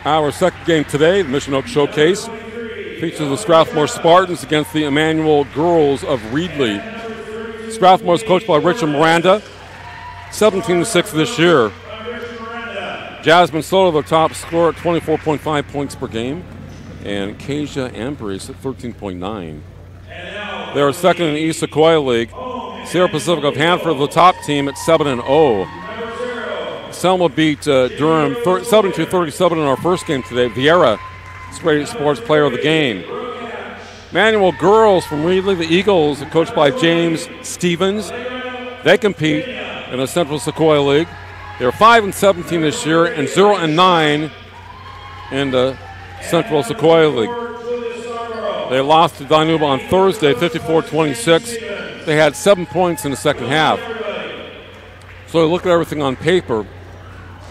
Our second game today, the Mission Oak Showcase, features the Strathmore Spartans against the Immanuel Girls of Reedley. Strathmore is coached by Richard Miranda, 17-6 this year. Jasmine Soto, the top scorer at 24.5 points per game, and Kasia Ambrose at 13.9. They are second in the East Sequoia League, Sierra Pacific of Hanford, the top team at 7-0. Selma beat Durham 72-37 in our first game today. Vieira, Sports Player of the Game. Immanuel girls from Reedley, the Eagles, coached by James Stevens. They compete in the Central Sequoia League. They're 5-17 this year and 0-9 in the Central Sequoia League. They lost to Dinuba on Thursday, 54-26. They had 7 points in the second half. So look at everything on paper.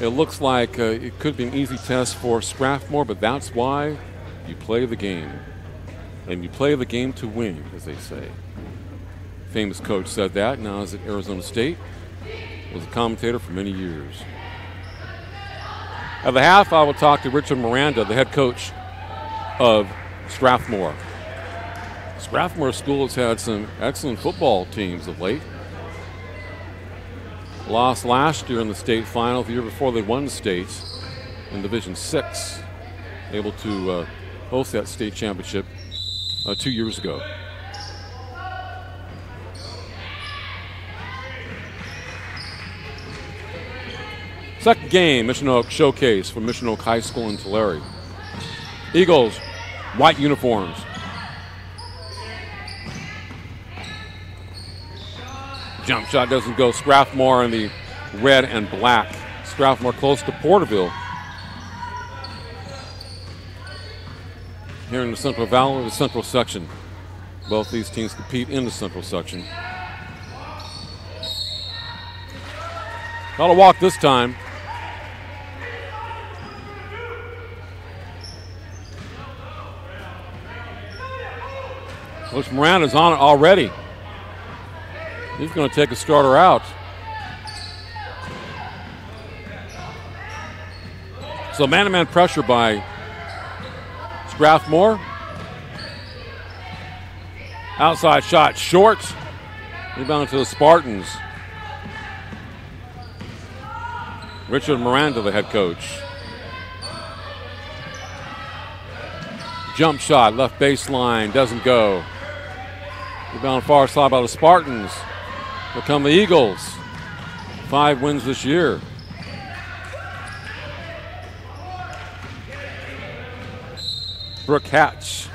It looks like it could be an easy test for Strathmore, but that's why you play the game. And you play the game to win, as they say. Famous coach said that. Now is at Arizona State. Was a commentator for many years. At the half, I will talk to Richard Miranda, the head coach of Strathmore. Strathmore School has had some excellent football teams of late. Lost last year in the state final. The year before, they won the state in Division 6. Able to host that state championship 2 years ago. Second game, Mission Oak Showcase from Mission Oak High School in Tulare. Eagles, white uniforms. Jump shot doesn't go. Strathmore in the red and black. Strathmore close to Porterville. Here in the Central Valley, the Central section. Both these teams compete in the Central section. Got a walk this time. Coach Miranda's on it already. He's going to take a starter out. So man-to-man pressure by Strathmore. Outside shot short. Rebound to the Spartans. Richard Miranda, the head coach. Jump shot, left baseline, doesn't go. Rebound far side by the Spartans. Here come the Eagles. 5 wins this year. Brooke Hatch.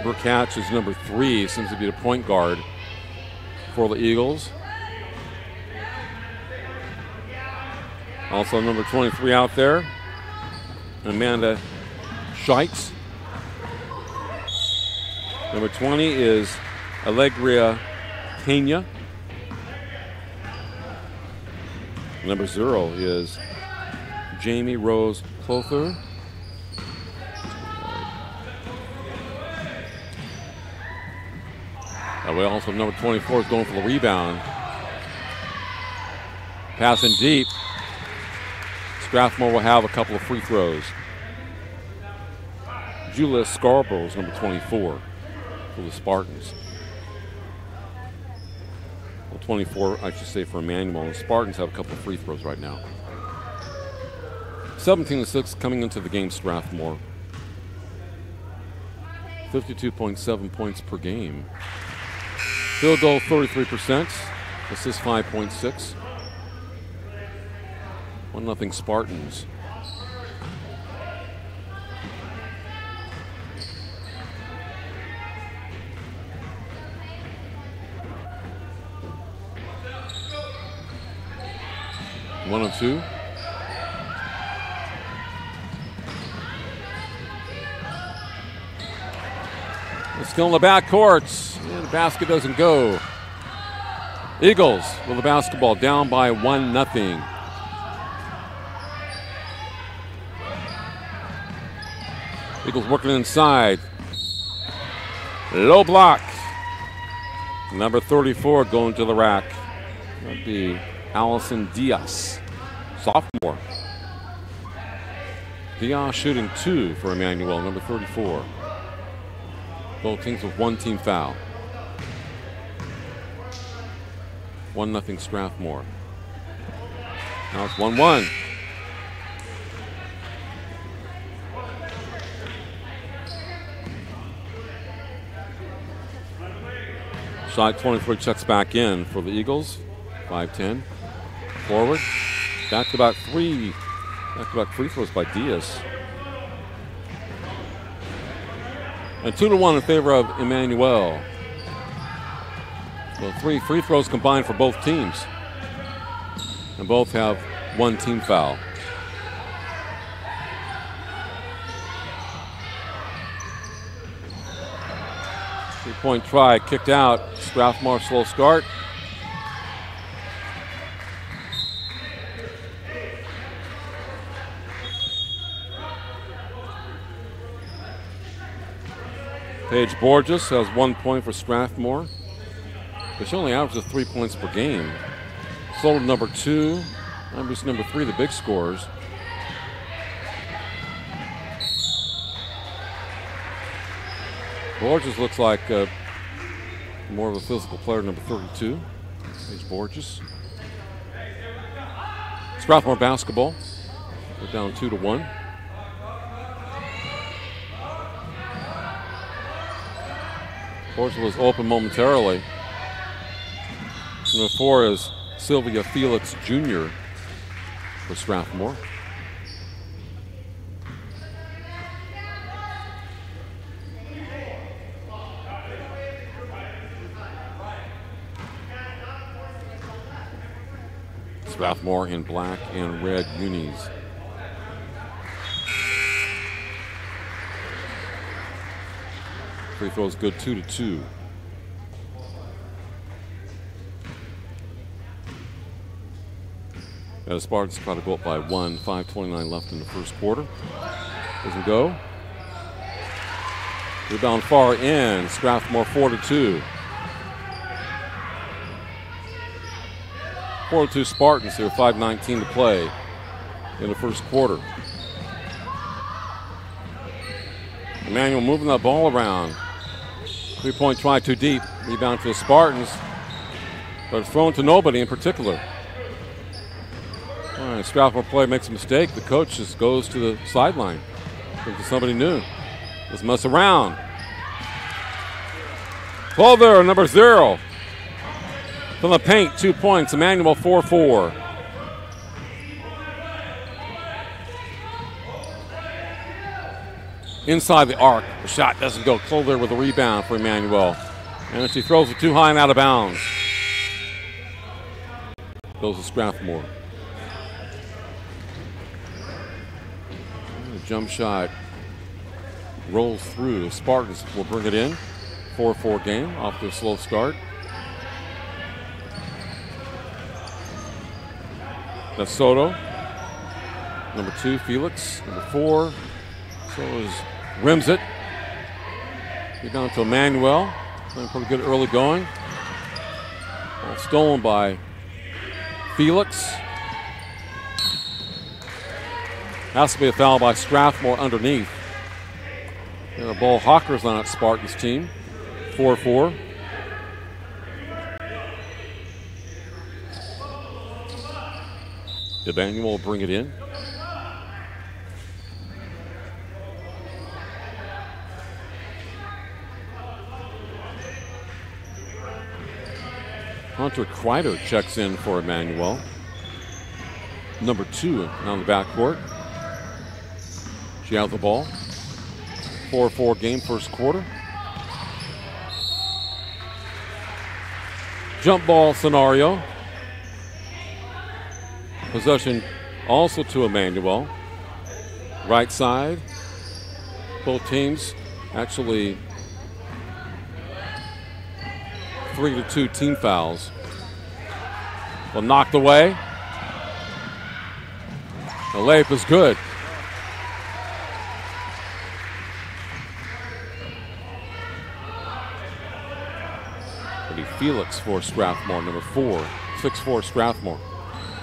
Brooke Hatch is number 3, seems to be the point guard for the Eagles. Also number 23 out there, Amanda Scheitz. Number 20 is Allegria Pena. Number 0 is Jamie Rose Clother. That way also number 24 is going for the rebound. Passing deep. Strathmore will have a couple of free throws. Julia Scarborough is number 24 for the Spartans. Well, 24, I should say, for Immanuel. The Spartans have a couple of free throws right now. 17-6 coming into the game, Strathmore. 52.7 points per game. Field goal 33%. Assist 5.6. 1-0 Spartans. One and two. It's still in the back courts. And the basket doesn't go. Eagles with the basketball down by 1-0. Eagles working inside. Low block. Number 34 going to the rack. That'd be Allison Diaz, sophomore. Diaz shooting 2 for Immanuel, number 34. Both teams with 1 team foul. 1-0 Strathmore. Now it's 1-1. Shot 23 checks back in for the Eagles. 5-10. Forward. Back-to-back free throws by Diaz. And 2-1 in favor of Immanuel. So 3 free throws combined for both teams. And both have 1 team foul. Three-point try kicked out. Strathmore slow start. Paige Borges has 1 point for Strathmore, but she only averages 3 points per game. Sold number 2, number 3, the big scorers. Borges looks like more of a physical player, number 32. Paige Borges. Strathmore basketball. They're down 2-1. Borges was open momentarily. Number 4 is Sylvia Felix Jr. for Strathmore. Strathmore in black and red unis. Free throws good, 2-2. The Spartans try to go up by 1. 5:29 left in the first quarter. Doesn't go. Rebound far in. Strathmore 4-2. 4-2 Spartans here. 5:19 to play in the first quarter. Immanuel moving that ball around. 3-point try too deep. Rebound to the Spartans, but thrown to nobody in particular. All right, Strathmore player makes a mistake. The coach just goes to the sideline. Looking for somebody new. Doesn't mess around. 12 there, number 0. From the paint, 2 points. Immanuel 4-4. Inside the arc, the shot doesn't go. Clover with a rebound for Immanuel. And she throws it too high and out of bounds. Goes to Strathmore. And the jump shot rolls through. The Spartans will bring it in. 4-4 game off to a slow start. That's Soto. Number 2, Felix. Number 4. So is rims it. Get down to Immanuel. Playing pretty good early going. Ball stolen by Felix. Has to be a foul by Strathmore underneath. And the ball hawkers on that Spartans team. 4-4. Immanuel will bring it in. Hunter Kreider checks in for Immanuel. Number 2 on the backcourt. She has the ball. 4-4 game, first quarter. Jump ball scenario. Possession also to Immanuel. Right side. Both teams actually 3-2 team fouls. Well, knocked away. The layup is good. It'll be Felix for Strathmore, number 4. 6-4 Strathmore.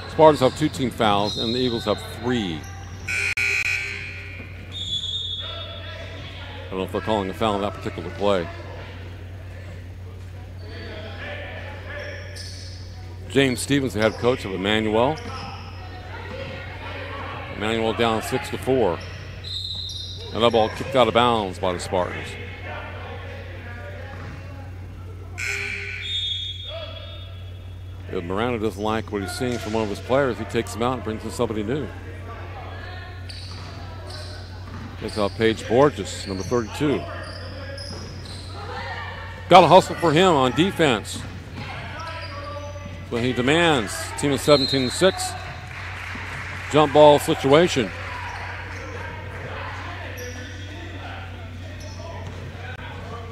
Spartans have 2 team fouls, and the Eagles have 3. I don't know if they're calling a foul on that particular play. James Stevens, the head coach of Immanuel. Immanuel down 6-4. And that ball kicked out of bounds by the Spartans. If Miranda doesn't like what he's seeing from one of his players, he takes him out and brings in somebody new. Takes out Paige Borges, number 32. Got to hustle for him on defense. So he demands. Team is 17-6. Jump ball situation.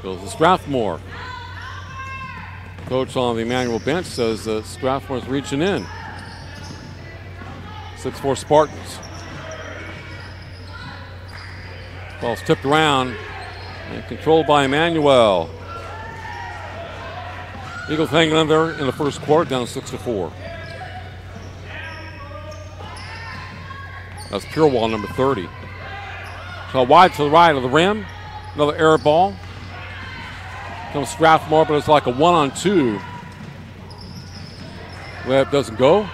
Goes to Strathmore. Coach on the Immanuel bench says that Strathmore's reaching in. 6'4" Spartans. Ball's tipped around and controlled by Immanuel. Eagles hanging in there in the first quarter, down 6-4. That's Purewall, number 30. So wide to the right of the rim. Another air ball. Comes Strathmore, but it's like a 1-on-2. Layup doesn't go.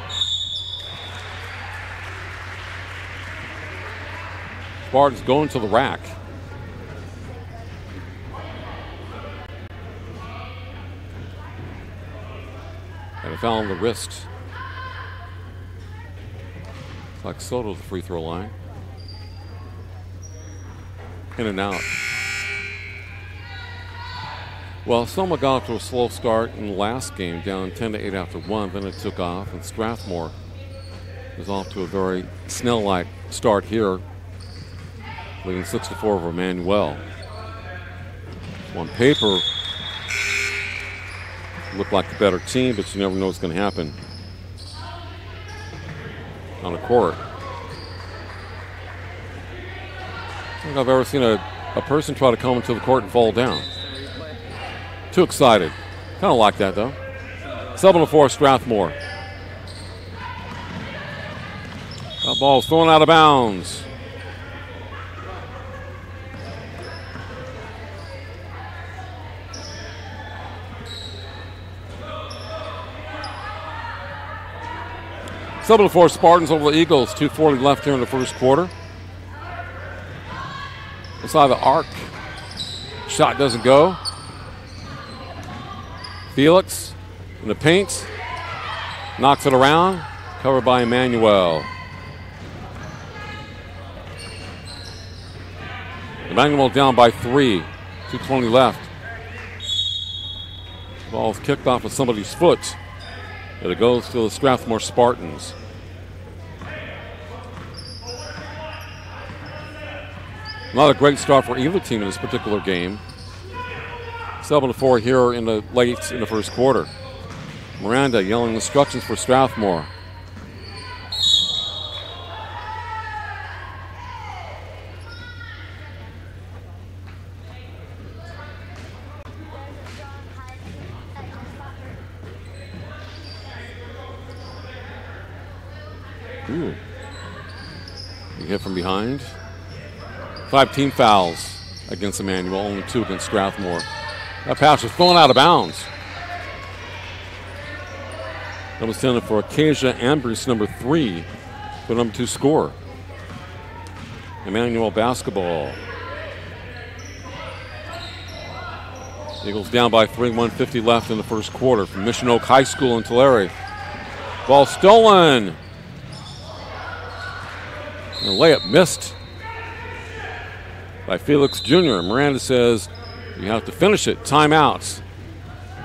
Spartans going to the rack. And a foul on the wrist. It's like Soto's the free throw line. In and out. Well, Selma got off to a slow start in the last game, down 10-8 after 1. Then it took off, and Strathmore is off to a very Snell-like start here, leading 6-4 over Immanuel. On paper, looked like the better team, but you never know what's going to happen on the court. I don't think I've ever seen a person try to come into the court and fall down. Too excited. Kind of like that, though. 7-4 Strathmore. That ball's thrown out of bounds. 7-4 Spartans over the Eagles. 2:40 left here in the first quarter. Inside the arc. Shot doesn't go. Felix in the paint. Knocks it around. Covered by Immanuel. Immanuel down by 3. 2:20 left. Ball's kicked off of somebody's foot. But it goes to the Strathmore Spartans. Not a great start for either team in this particular game. 7-4 here in the late in the first quarter. Miranda yelling instructions for Strathmore. Ooh. You hit from behind. 5 team fouls against Immanuel, only 2 against Strathmore. That pass was thrown out of bounds. That was intended for Acacia Ambrose, number 3, the number 2 scorer. Immanuel basketball. Eagles down by 3, 1:50 left in the first quarter from Mission Oak High School in Tulare. Ball stolen. And the layup missed by Felix Jr. Miranda says you have to finish it. Timeouts.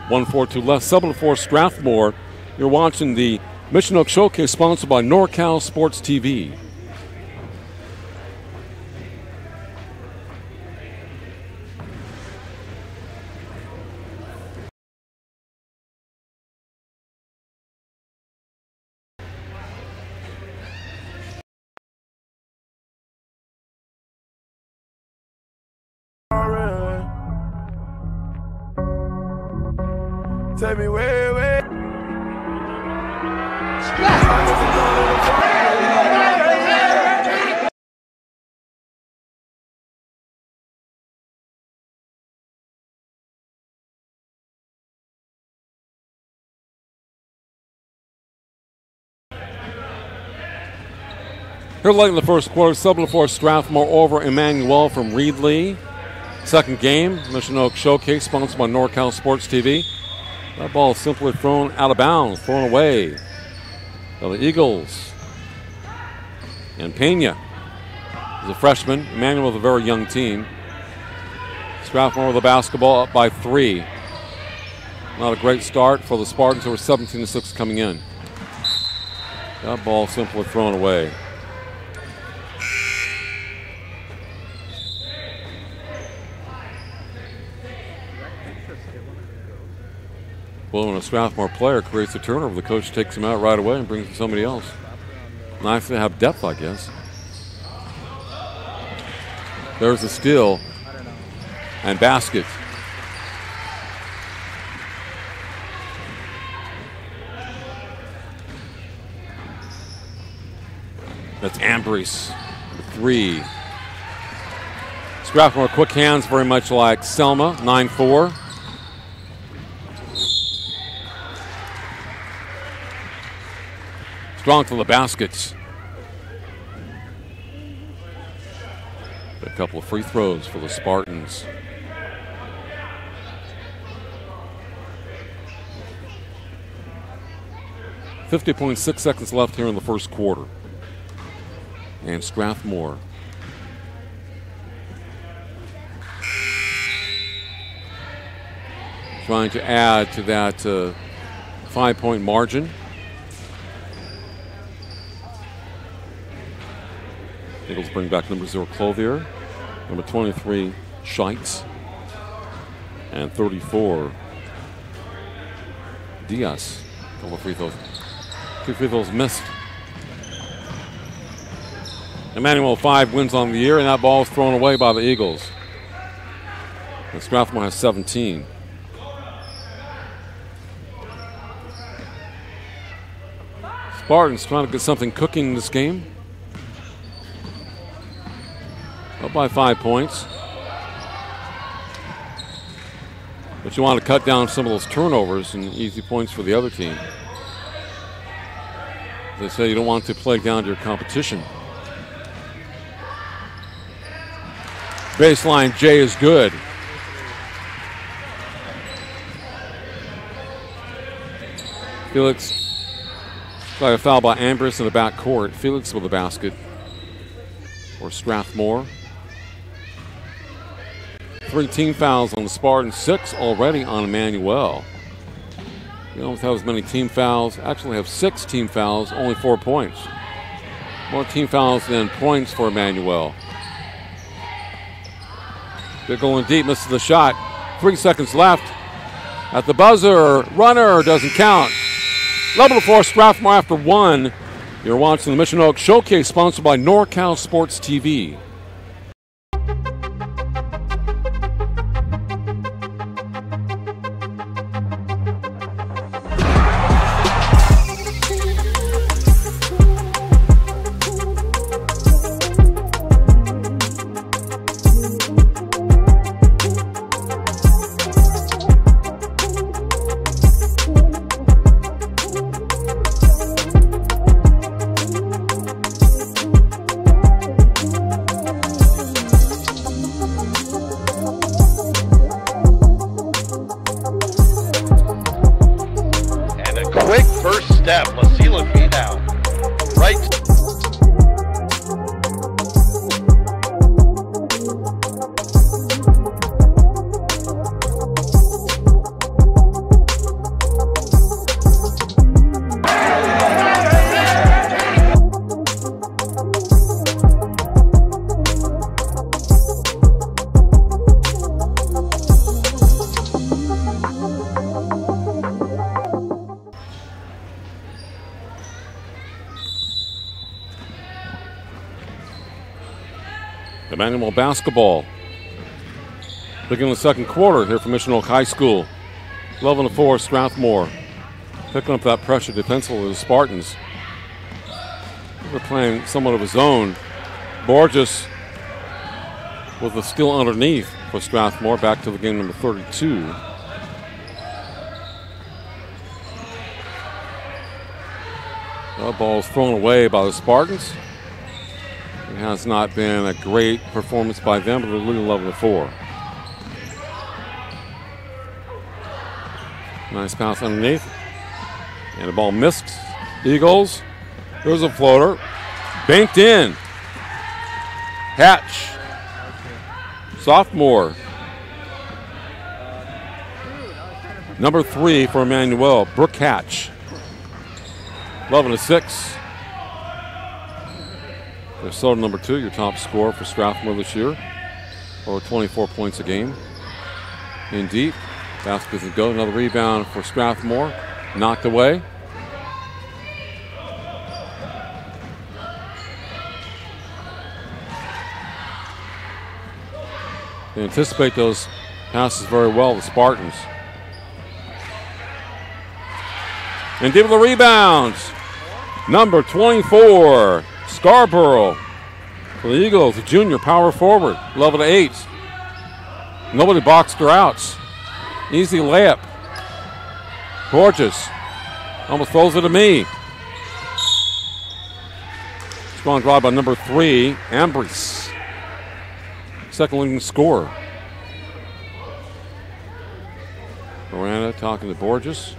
1:42 left. 7-4 Strathmore. You're watching the Mission Oak Showcase sponsored by NorCal SportsTV. Take me way, way. Here late in the first quarter, 7-4 Strathmore over Immanuel from Reedley. Second game, Mission Oak Showcase, sponsored by NorCal SportsTV. That ball simply thrown out of bounds, thrown away by the Eagles. And Pena is a freshman. Immanuel with a very young team. Strathmore with the basketball up by 3. Not a great start for the Spartans, who were 17-6 coming in. That ball simply thrown away. Well, when a Strathmore player creates a turnover, the coach takes him out right away and brings in somebody else. Nice to have depth, I guess. There's a steal and basket. That's Ambrose with 3. Strathmore quick hands, very much like Selma, 9-4. Strong to the baskets. A couple of free throws for the Spartans. .6 seconds left here in the first quarter. And Strathmore trying to add to that 5-point margin. Eagles bring back number 0 Clothier, number 23 Scheitz, and 34 Diaz. A couple of free throws. 2 free throws missed. Immanuel 5 wins on the year, and that ball is thrown away by the Eagles. And Strathmore has 17. Spartans trying to get something cooking in this game. Up by 5 points. But you want to cut down some of those turnovers and easy points for the other team. As they say, you don't want to play down to your competition. Baseline J is good. Felix got a foul by Ambrose in the back court. Felix with the basket for Strathmore. 3 team fouls on the Spartans, 6 already on Immanuel. You don't have as many team fouls. Actually have 6 team fouls, only 4 points. More team fouls than points for Immanuel. They're going deep, misses the shot. 3 seconds left. At the buzzer, runner doesn't count. Level for Strathmore after 1. You're watching the Mission Oak Showcase, sponsored by NorCal SportsTV. Immanuel basketball. Beginning the second quarter here from Mission Oak High School. 11-4 Strathmore. Picking up that pressure defensively with the Spartans. They're playing somewhat of a zone. Borges with the steal underneath for Strathmore. Back to the game number 32. The ball is thrown away by the Spartans. It has not been a great performance by them, but they're leading 11-4. Nice pass underneath. And the ball missed. Eagles. There's a floater. Banked in. Hatch. Sophomore. Number 3 for Immanuel, Brooke Hatch. 11-6. There's Soto, number 2, your top scorer for Strathmore this year. Over 24 points a game. In deep. Basket doesn't go. Another rebound for Strathmore. Knocked away. They anticipate those passes very well, the Spartans. And deep with the rebounds. Number 24, Scarborough. For the Eagles, the junior power forward, 11-8. Nobody boxed her out. Easy layup. Gorgeous. Almost throws it to me. Strong drive by number 3, Ambrose. Second leading scorer. Miranda talking to Borges.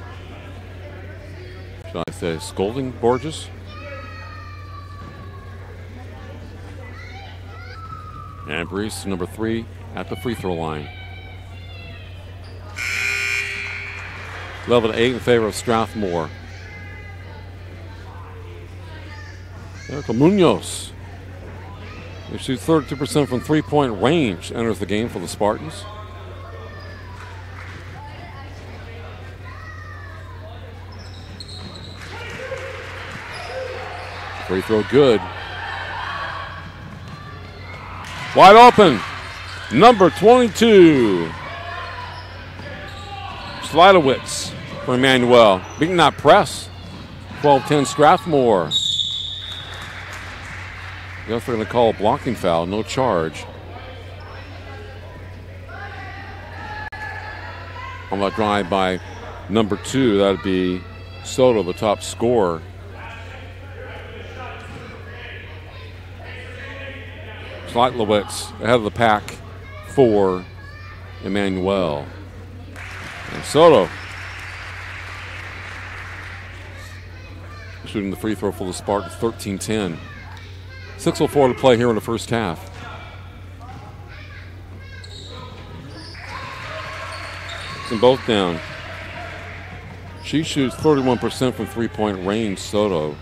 Should I say scolding Borges? Ambrose, number 3, at the free throw line. 11-8 in favor of Strathmore. Erica Munoz. They shoot 32% from three-point range. Enters the game for the Spartans. Free throw good. Wide open. Number 22. Slidowitz for Immanuel. Beating that press. 12-10 Strathmore. I guess they're going to call a blocking foul. No charge. On that drive by number 2, that would be Soto, the top scorer. Slidowitz ahead of the pack for Immanuel. And Soto shooting the free throw for the Spartans, 13-10. 6:04 to play here in the first half. And both down. She shoots 31% from three-point range, Soto.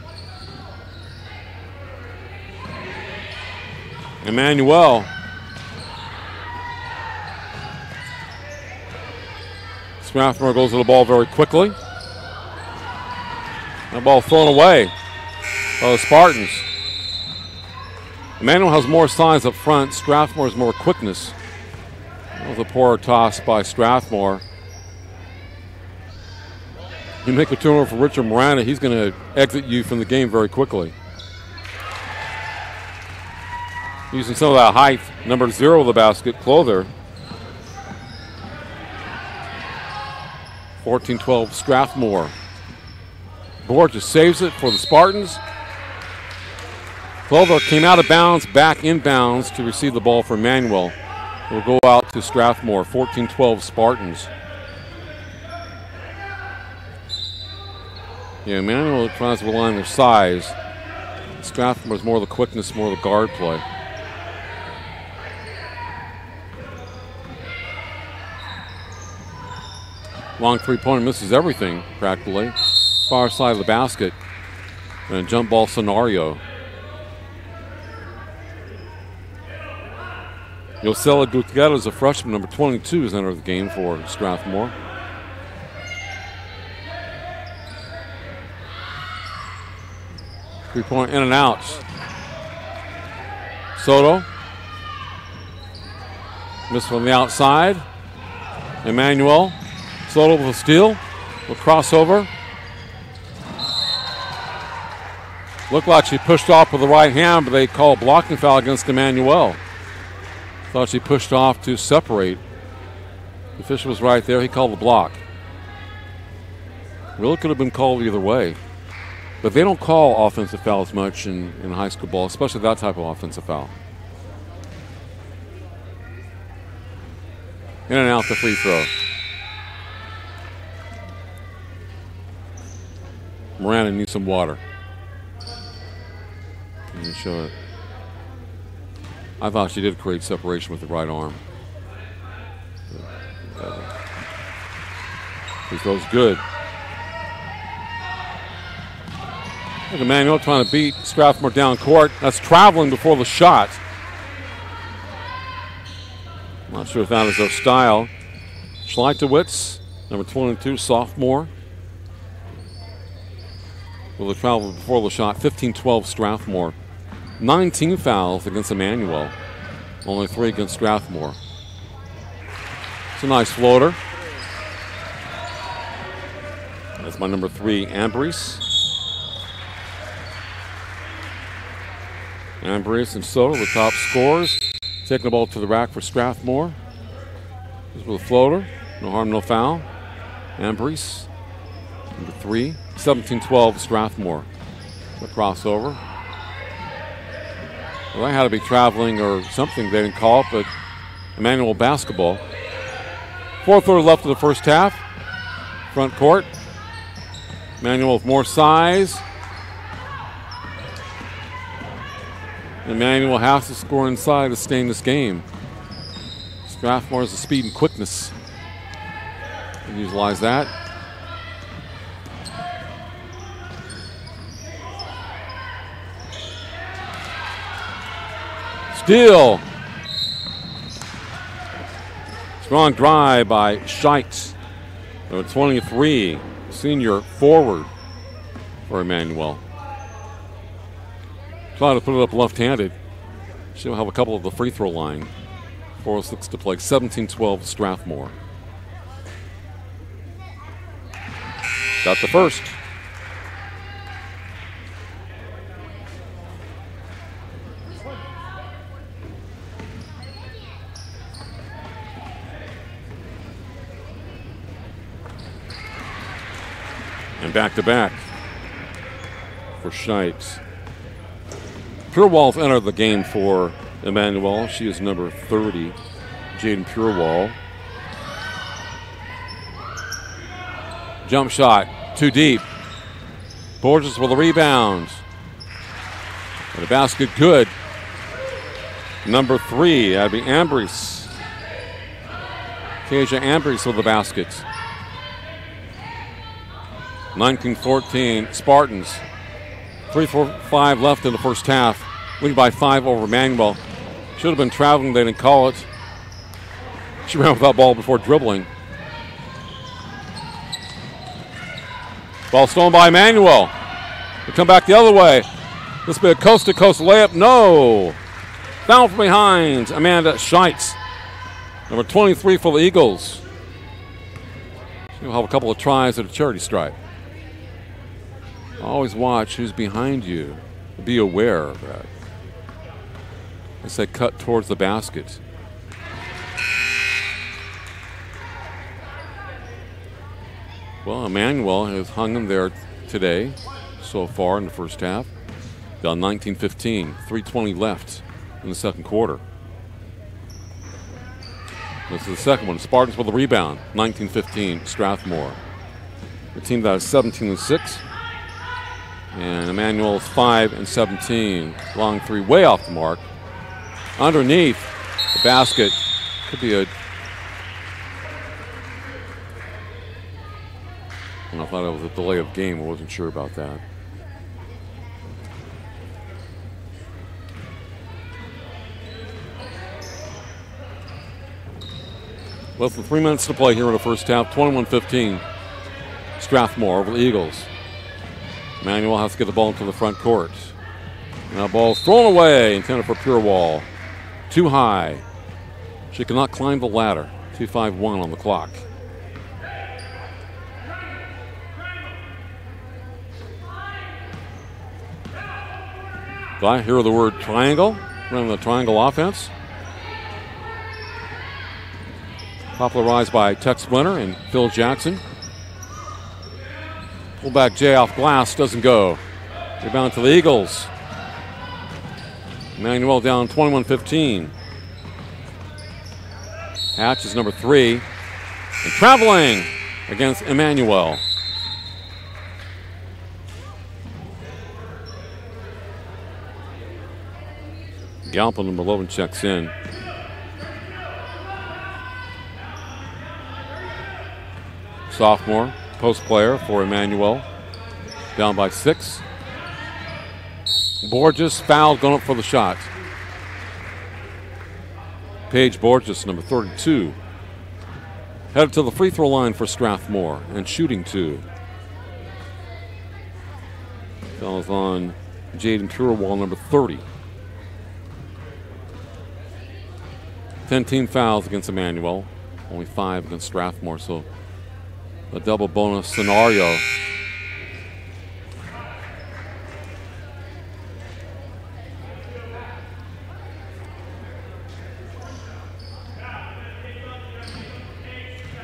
Immanuel. Strathmore goes to the ball very quickly. That ball thrown away by the Spartans. Immanuel has more size up front. Strathmore has more quickness. That was a poor toss by Strathmore. You make a turnover for Richard Miranda, he's going to exit you from the game very quickly. Using some of that height, number 0 of the basket, Clother. 14-12 Strathmore. Borges saves it for the Spartans. Clover came out of bounds, back in bounds to receive the ball for Immanuel. It will go out to Strathmore, 14-12 Spartans. Yeah, Immanuel tries to rely on their size. Strathmore's more the quickness, more the guard play. Long three-pointer misses everything, practically. Far side of the basket. And a jump ball scenario. Yosela Gutierrez is a freshman, number 22, has entered the game for Strathmore. Three-point in and out. Soto. Missed from the outside. Immanuel. Soto with a steal. With crossover. Looked like she pushed off with the right hand, but they call a blocking foul against Immanuel. Thought she pushed off to separate. The official was right there. He called the block. Really could have been called either way. But they don't call offensive fouls much in high school ball, especially that type of offensive foul. In and out the free throw. Miranda needs some water. Let me show it. I thought she did create separation with the right arm. Free throw's good. Look, Immanuel trying to beat Strathmore down court. That's traveling before the shot. Not sure if that is their style. Schleitowitz, number 22, sophomore. Will travel before the shot. 15-12 Strathmore. 19 fouls against Immanuel. Only 3 against Strathmore. It's a nice floater. That's my number 3, Ambrose. Ambrose and Soto, the top scorers. Taking the ball to the rack for Strathmore. This with a floater. No harm, no foul. Ambrose, number 3. 17-12 Strathmore. The crossover. Well, that had to be traveling or something. They didn't call it, but Immanuel basketball. 4:30 left of the first half. Front court. Immanuel with more size. Immanuel has to score inside to stay in this game. Strathmore has the speed and quickness. And utilize that. Steal. Strong drive by Scheidt. Number 23, senior forward for Immanuel. Trying to put it up left-handed. She'll have a couple of the free throw line. 4:06 to play. 17-12 Strathmore. Got the first. And back-to-back for Scheidt. Purewall's entered the game for Immanuel. She is number 30, Jaden Purewall. Jump shot, too deep. Borges with a rebound. And a basket good. Number 3, that'd be Ambrose. Kasia Ambrose with the basket. 19-14 Spartans. 3:45 left in the first half. Lead by 5 over Immanuel. Should have been traveling, they didn't call it. She ran with that ball before dribbling. Ball stolen by Immanuel. They come back the other way. This will be a coast-to-coast layup. No. Foul from behind. Amanda Scheidt. Number 23 for the Eagles. She'll have a couple of tries at a charity stripe. Always watch who's behind you. Be aware of that. As they cut towards the basket. Well, Immanuel has hung him there today so far in the first half. Down 19-15. 3:20 left in the second quarter. This is the second one. Spartans with the rebound. 19-15 Strathmore. The team that is 17-6. And Immanuel's 5-17. Long three, way off the mark. Underneath the basket. Could be a. I thought it was a delay of game. I wasn't sure about that. Less than 3 minutes to play here in the first half. 21-15. Strathmore over the Eagles. Immanuel has to get the ball into the front court. Now ball thrown away, intended for Purewall. Too high. She cannot climb the ladder. 2:51 on the clock. Do I hear the word triangle? Running the triangle offense. Popularized by Tex Splinter and Phil Jackson. Pullback J off glass, doesn't go. Rebound to the Eagles. Immanuel down 21-15. Hatch is number 3. And traveling against Immanuel. Galpin, number 11, checks in. Sophomore, post player for Immanuel. Down by 6. Borges fouled, going up for the shot. Paige Borges, number 32. Headed to the free throw line for Strathmore and shooting 2. Fouls on Jaden Purewa, number 30. 10 team fouls against Immanuel, only 5 against Strathmore, so a double bonus scenario.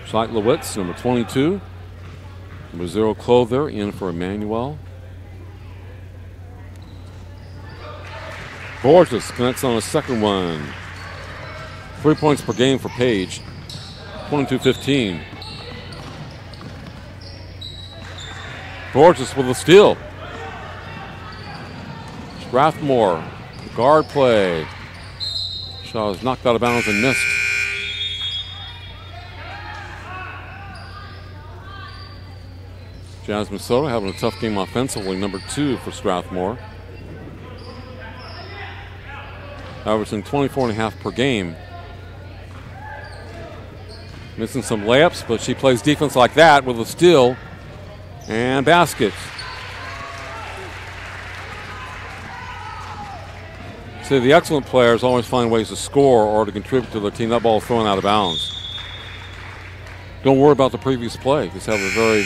Schleitlowitz, number 22. Number 0, Clother, in for Immanuel. Borges connects on a second one. 3 points per game for Paige. 22-15. Borges with a steal. Strathmore, guard play. Shaw is knocked out of bounds and missed. Jasmine Soto having a tough game offensively, number 2 for Strathmore. Averaging 24.5 per game. Missing some layups, but she plays defense like that with a steal and basket. See, the excellent players always find ways to score or to contribute to their team. That ball is thrown out of bounds. Don't worry about the previous play. Just have a very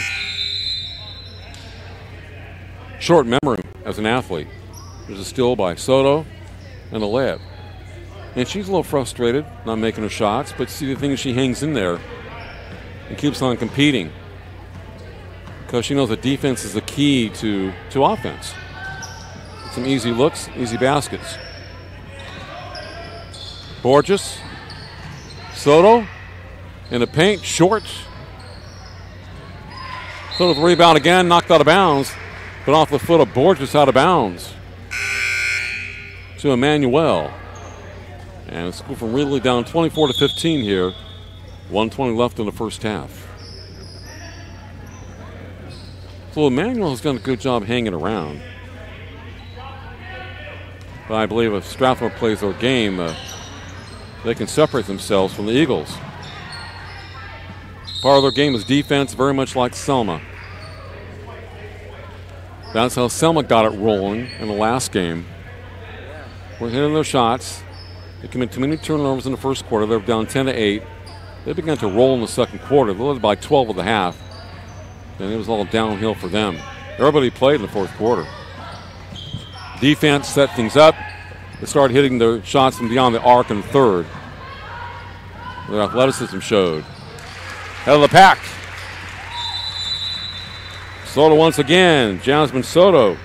short memory as an athlete. There's a steal by Soto and a layup. And she's a little frustrated, not making her shots, but see the thing is she hangs in there and keeps on competing because she knows that defense is the key to offense. Some easy looks, easy baskets. Borges, Soto in the paint, short. Soto the rebound again, knocked out of bounds, but off the foot of Borges out of bounds to Immanuel. And it's going from Ridley down 24-15 here. 1:20 left in the first half. So Immanuel has done a good job hanging around. But I believe if Strathmore plays their game, they can separate themselves from the Eagles. Part of their game is defense, very much like Selma. That's how Selma got it rolling in the last game. We're hitting their shots. They committed too many turnovers in the first quarter. They're down 10-8. They began to roll in the second quarter. They led by 12 at the half. And it was all downhill for them. Everybody played in the fourth quarter. Defense set things up. They started hitting their shots from beyond the arc in the third. Their athleticism showed. Head of the pack. Soto once again. Jasmine Soto.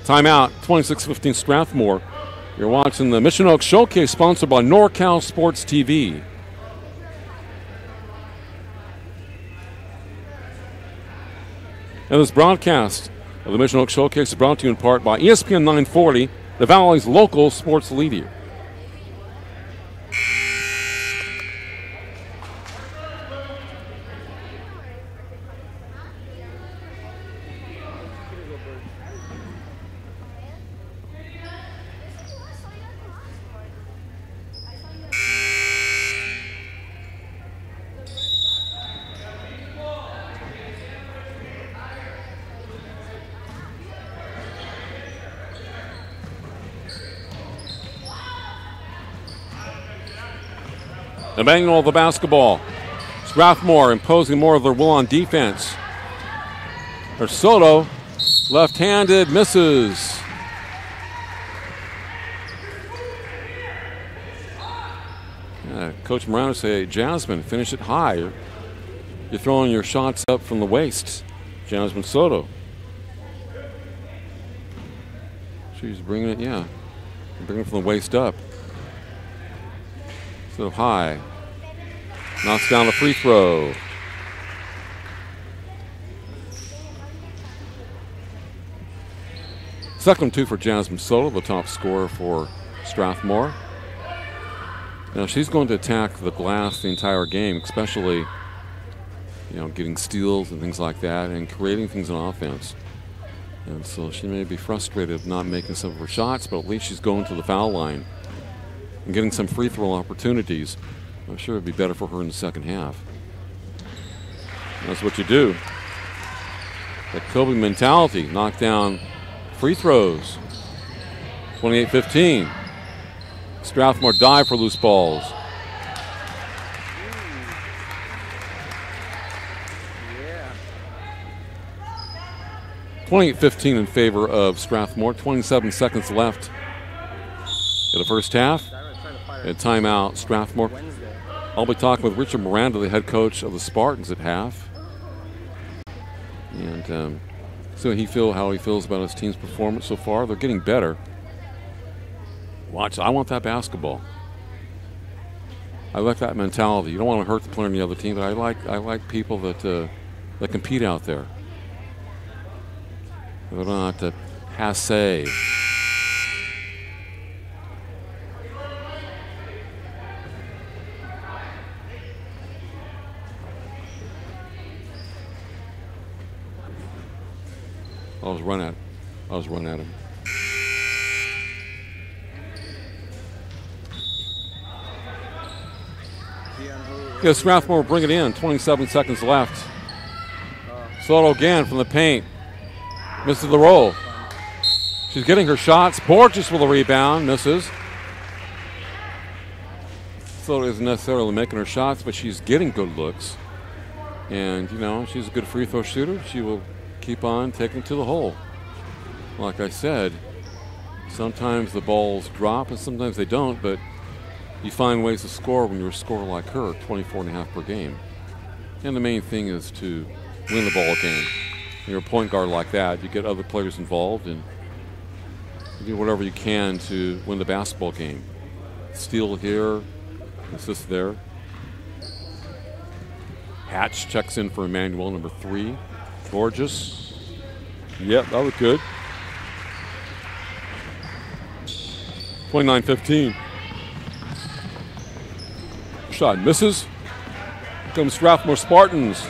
Timeout. 26-15 Strathmore. You're watching the Mission Oaks Showcase, sponsored by NorCal Sports TV. And this broadcast of the Mission Oaks Showcase is brought to you in part by ESPN 940, the Valley's local sports leader. Immanuel the basketball. Strathmore imposing more of their will on defense. There's Soto, left-handed, misses. Coach Miranda say, Jasmine, finish it high. You're throwing your shots up from the waist. Jasmine Soto. She's bringing it, bringing it from the waist up. So high. Knocks down the free throw. Second 2 for Jasmine Soto, the top scorer for Strathmore. Now she's going to attack the glass the entire game, especially getting steals and things like that and creating things on offense. And so she may be frustrated of not making some of her shots, but at least she's going to the foul line and getting some free throw opportunities. I'm sure it would be better for her in the second half. And that's what you do. That Kobe mentality, knock down free throws. 28-15. Strathmore dive for loose balls. 28-15 in favor of Strathmore. 27 seconds left in the first half. And timeout, Strathmore. I'll be talking with Richard Miranda, the head coach of the Spartans, at half. And so how he feels about his team's performance so far. They're getting better. Watch, I want that basketball. I like that mentality. You don't want to hurt the player on the other team, but I like people that compete out there. They're not passe. I was running at him. Yeah, Strathmore will bring it in. 27 seconds left. Soto again from the paint. Misses the roll. She's getting her shots. Borges with a rebound. Misses. Soto isn't necessarily making her shots, but she's getting good looks. And, she's a good free throw shooter. She will keep on taking it to the hole. Like I said, sometimes the balls drop and sometimes they don't, but you find ways to score when you're a scorer like her, 24.5 per game. And the main thing is to win the ball game. When you're a point guard like that, you get other players involved and you do whatever you can to win the basketball game. Steal here, assist there. Hatch checks in for Immanuel, number 3. Gorgeous. Yep, that was good. 29-15. Shot misses. Here comes Strathmore Spartans.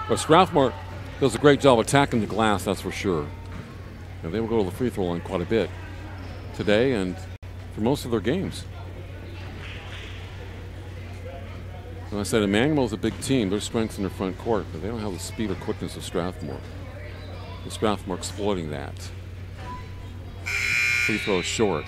But Strathmore does a great job attacking the glass, that's for sure. And they will go to the free throw line quite a bit today and for most of their games. And I said, Immanuel's a big team. Their strength's in their front court, but they don't have the speed or quickness of Strathmore. And Strathmore exploiting that. Free throw is short.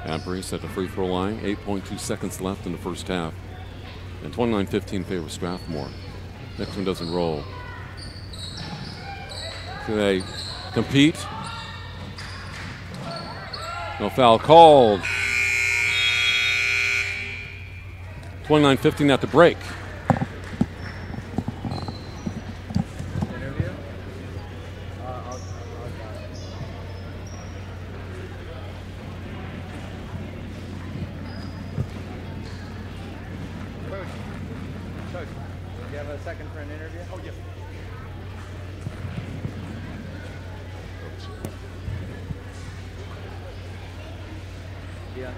Ambrose at the free throw line. 8.2 seconds left in the first half. And 29-15 favor Strathmore. Next one doesn't roll. So they compete. No foul called. 29-15 at the break. Interview? Coach, do you have a second for an interview? Oh, yes. Yeah.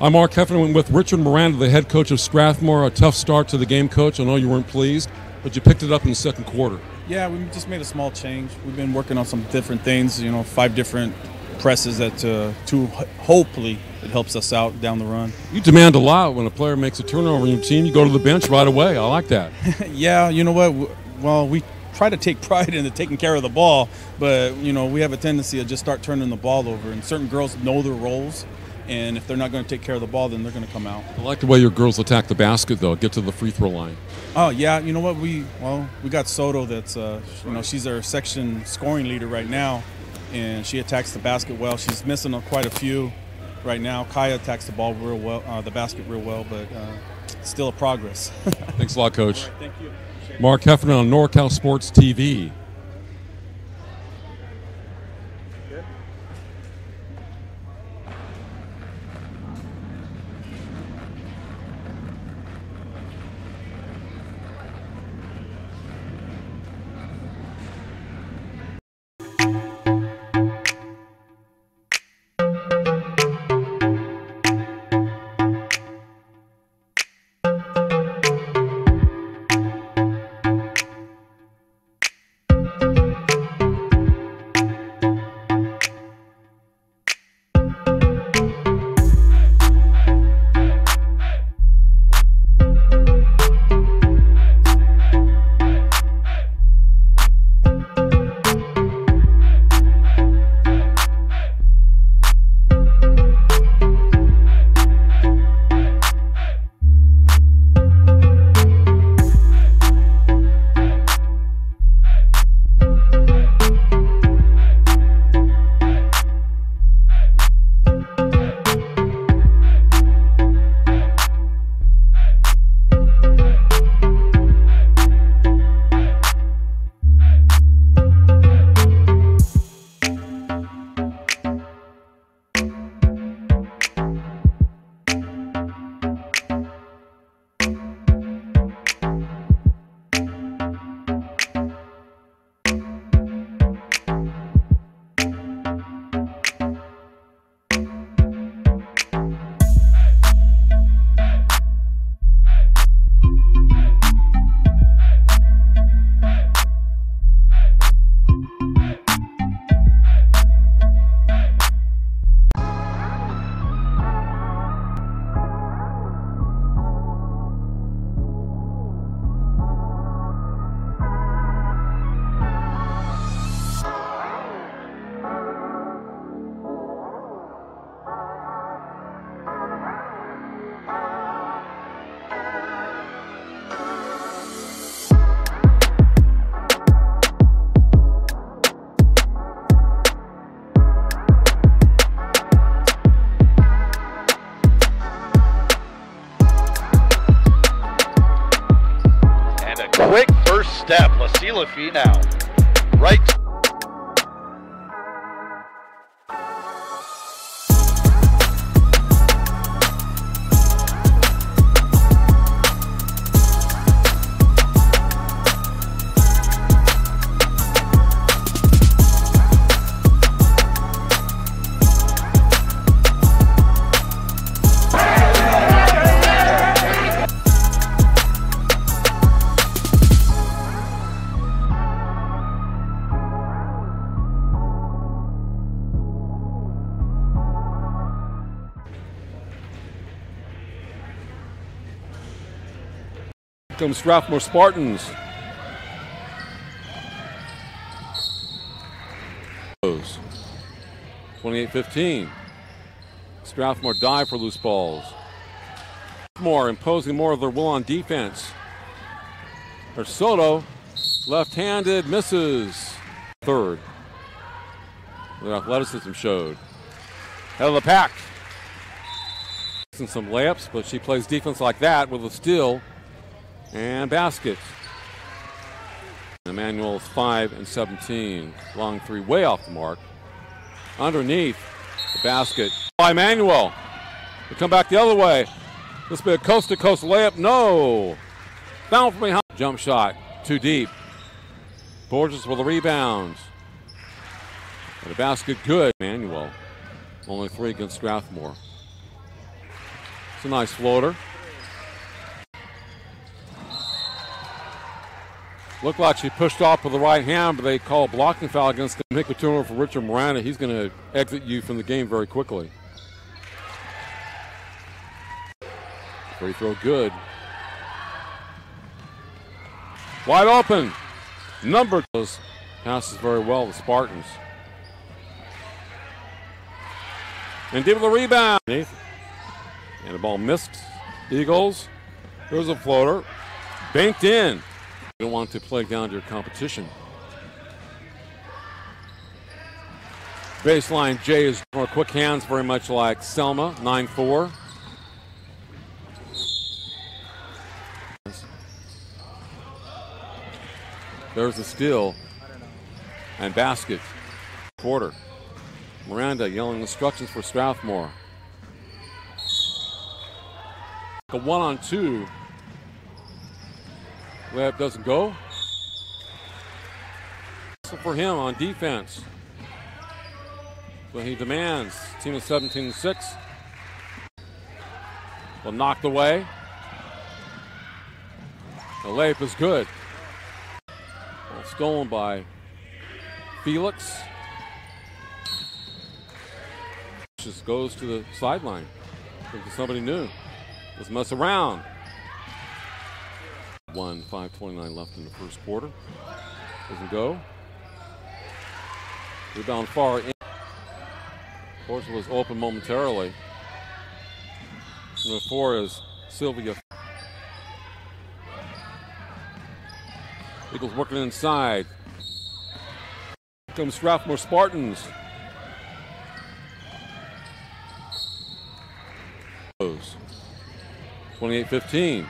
I'm Mark Heffernan with Richard Miranda, the head coach of Strathmore. A tough start to the game, Coach. I know you weren't pleased, but you picked it up in the second quarter. Yeah, we just made a small change. We've been working on some different things, 5 different presses that hopefully it helps us out down the run. You demand a lot when a player makes a turnover in your team. You go to the bench right away. I like that. Yeah, you know what? Well, we try to take pride in taking care of the ball, but, we have a tendency to just start turning the ball over, and certain girls know their roles. And if they're not going to take care of the ball, then they're going to come out. I like the way your girls attack the basket, though. Get to the free throw line. Oh, yeah. You know what? We got Soto that's, she's our section scoring leader right now, and she attacks the basket well. She's missing quite a few right now. Kaya attacks the ball real well, the basket real well, but still a progress. Thanks a lot, Coach. All right, thank you. Mark Heffernan on NorCal Sports TV. SportsTV now. Right. Comes Strathmore Spartans. 28-15. Strathmore dive for loose balls. More imposing more of their will on defense. There's Soto, left-handed, misses. Third. Their athleticism showed. Head of the pack. Some layups, but she plays defense like that with a steal. And basket. Immanuel 5 and 17. Long three way off the mark. Underneath the basket by Immanuel. We come back the other way. This will be a coast-to-coast layup. No. Down from behind. Jump shot. Too deep. Borges with the rebound. And the basket good. Immanuel. Only 3 against Strathmore. It's a nice floater. Looked like she pushed off with the right hand, but they call a blocking foul against the Nick turnover for Richard Miranda. He's going to exit you from the game very quickly. Free throw good. Wide open. Number passes very well, the Spartans. And deep with the rebound. And the ball missed. Eagles. There's a floater. Banked in. You don't want to play down to your competition. Baseline J is more quick hands, very much like Selma, 9-4. There's the steal and basket. Quarter. Miranda yelling instructions for Strathmore. A 1-on-2. Layup doesn't go. For him on defense. So he demands. Team of 17-6. Well, knocked away. The layup is good. Well, stolen by Felix. Just goes to the sideline. Thinking somebody new. Let's mess around. 5:29 left in the first quarter. Doesn't go. Rebound far in. Force was open momentarily. Number 4 is Sylvia. Eagles working inside. Here comes Strathmore Spartans. 28-15.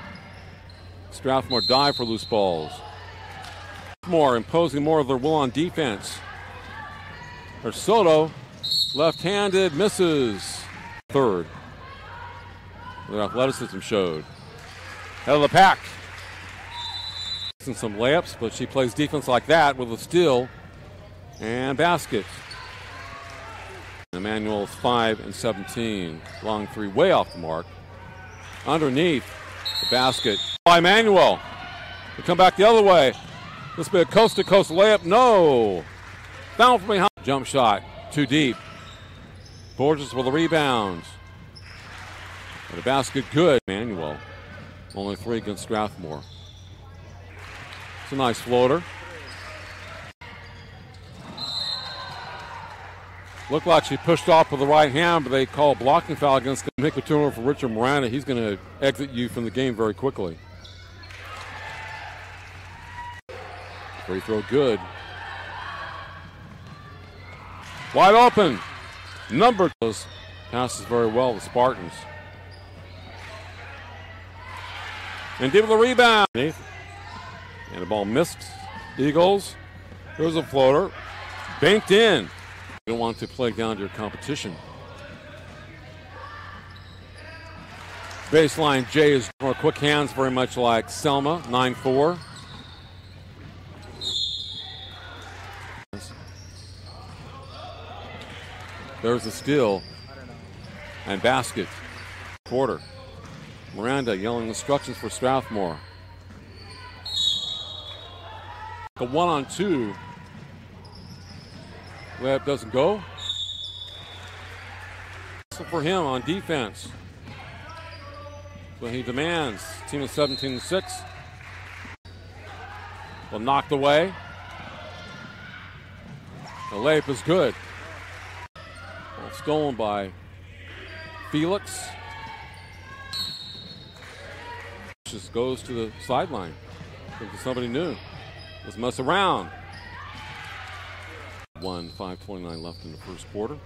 Strathmore dive for loose balls. More imposing more of their will on defense. There's Soto, left-handed, misses. Third. Their athleticism showed. Head of the pack. Some layups, but she plays defense like that with a steal and basket. Immanuel 5 and 17. Long three way off the mark. Underneath the basket by Immanuel. We come back the other way. This will be a coast-to-coast layup. No. Down from behind. Jump shot. Too deep. Borges with the rebound. And the basket good. Immanuel. Only 3 against Strathmore. It's a nice floater. Looked like she pushed off with the right hand, but they call a blocking foul against Nick turnover for Richard Miranda. He's going to exit you from the game very quickly. Free throw good. Wide open. Number passes very well, the Spartans. And deep with the rebound. And the ball missed. Eagles. There's a floater. Banked in. You don't want to play down to your competition. Baseline J is more quick hands, very much like Selma, 9-4. There's a steal and basket. Quarter. Miranda yelling instructions for Strathmore. A 1-on-2. Layup doesn't go. So for him on defense. So he demands. Team is 17-6. Well, knocked away. The layup is good. Well, stolen by Felix. Just goes to the sideline. Looking for somebody new. Let's mess around. 5:29 left in the first quarter.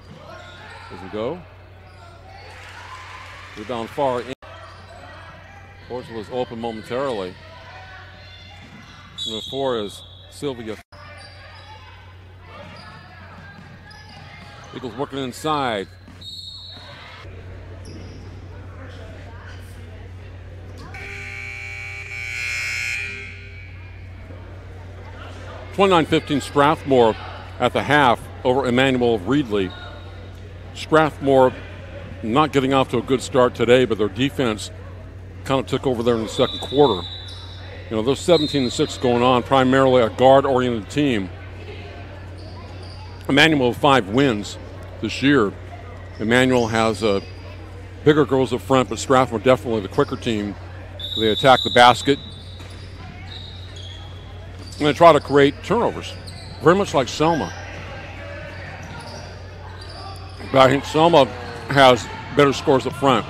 Doesn't go. Rebound far in. Portugal is open momentarily. Number 4 is Sylvia. Eagles working inside. (29-15) Strathmore at the half over Immanuel of Reedley. Strathmore not getting off to a good start today, but their defense kind of took over there in the second quarter. You know, there's 17-6 going on, primarily a guard-oriented team. Immanuel 5 wins this year. Immanuel has bigger girls up front, but Strathmore definitely the quicker team. They attack the basket. And they try to create turnovers, very much like Selma. But I think Selma has better scores up front.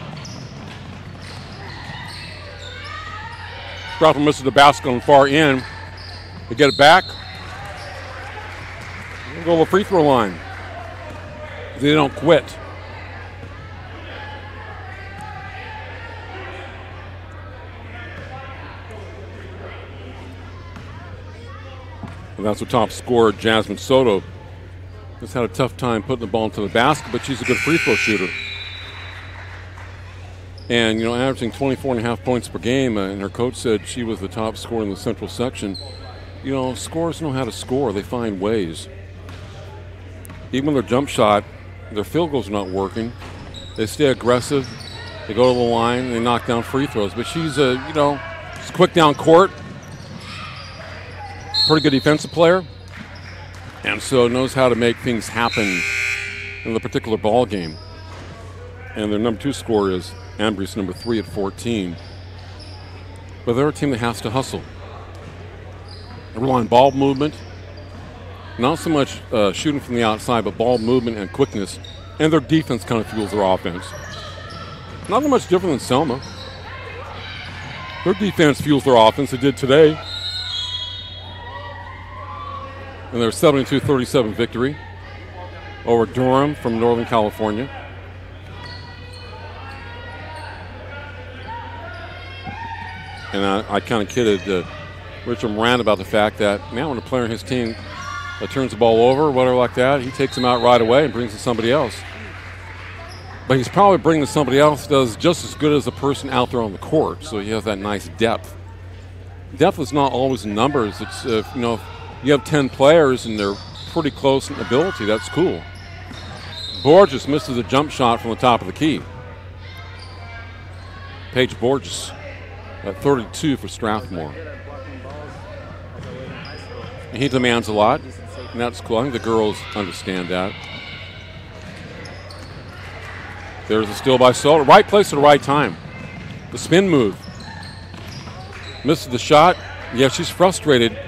Strathmore misses the basket on the far end. They get it back. They go to the free throw line. They don't quit. And that's the top scorer, Jasmine Soto. Just had a tough time putting the ball into the basket, but she's a good free throw shooter. And, you know, averaging 24.5 points per game, and her coach said she was the top scorer in the central section. You know, scorers know how to score. They find ways. Even when their jump shot, their field goal's not working, they stay aggressive. They go to the line, they knock down free throws. But she's she's quick down court. Pretty good defensive player, and so knows how to make things happen in the particular ball game. And their number 2 scorer is Ambrose, number 3 at 14. But they're a team that has to hustle. They rely on ball movement, not so much shooting from the outside, but ball movement and quickness. And their defense kind of fuels their offense. Not that much different than Selma. Their defense fuels their offense. It did today. And their 72-37 victory over Durham from Northern California. And I kind of kidded Richard Moran about the fact that, man, when a player in his team turns the ball over, whatever like that, he takes him out right away and brings to somebody else. But he's probably bringing to somebody else does just as good as the person out there on the court, so he has that nice depth. Depth is not always in numbers. It's, you have 10 players and they're pretty close in ability. That's cool. Borges misses a jump shot from the top of the key. Paige Borges at 32 for Strathmore. And he demands a lot, and that's cool. I think the girls understand that. There's a steal by Soto. Right place at the right time. The spin move. Misses the shot. Yeah, she's frustrated.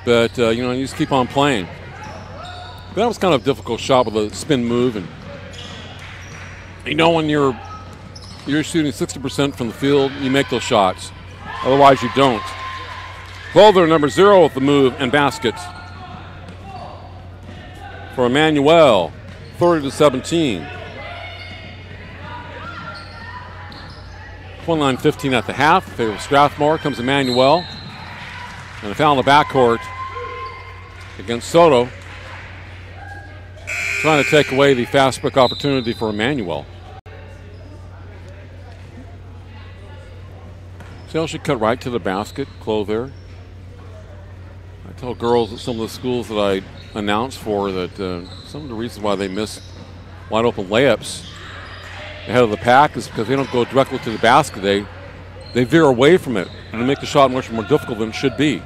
But, you just keep on playing. But that was kind of a difficult shot with a spin move. And, when you're shooting 60% from the field, you make those shots. Otherwise, you don't. Clother, number 0 with the move and basket. For Immanuel, 30-17. 29-15 at the half. In favor of Strathmore comes Immanuel. And a foul in the backcourt against Soto. Trying to take away the fast break opportunity for Immanuel. See how she cut right to the basket, Chloe there. I tell girls at some of the schools that I announce for that some of the reasons why they miss wide open layups ahead of the pack is because they don't go directly to the basket. They veer away from it and they make the shot much more difficult than it should be.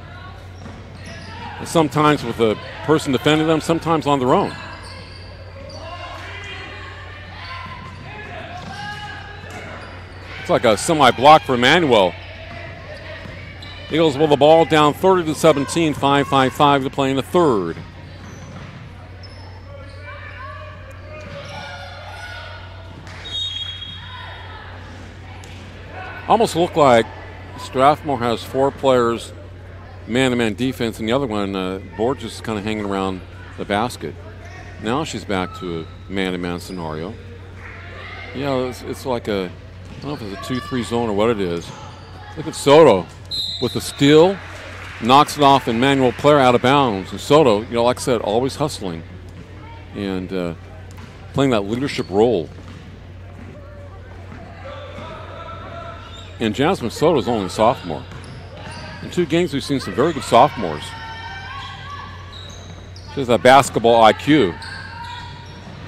And sometimes with a person defending them, sometimes on their own. It's like a semi-block for Immanuel. Eagles with the ball down 30-17, 5:55 to play in the third. Almost look like Strathmore has 4 players man-to-man defense, and the other one, Borges, is kind of hanging around the basket. Now she's back to a man-to-man scenario. Yeah, it's like a, I don't know if it's a 2-3 zone or what it is. Look at Soto with the steal, knocks it off Immanuel player out of bounds. And Soto, like I said, always hustling and playing that leadership role. And Jasmine Soto is only a sophomore. In 2 games, we've seen some very good sophomores. She has that basketball IQ.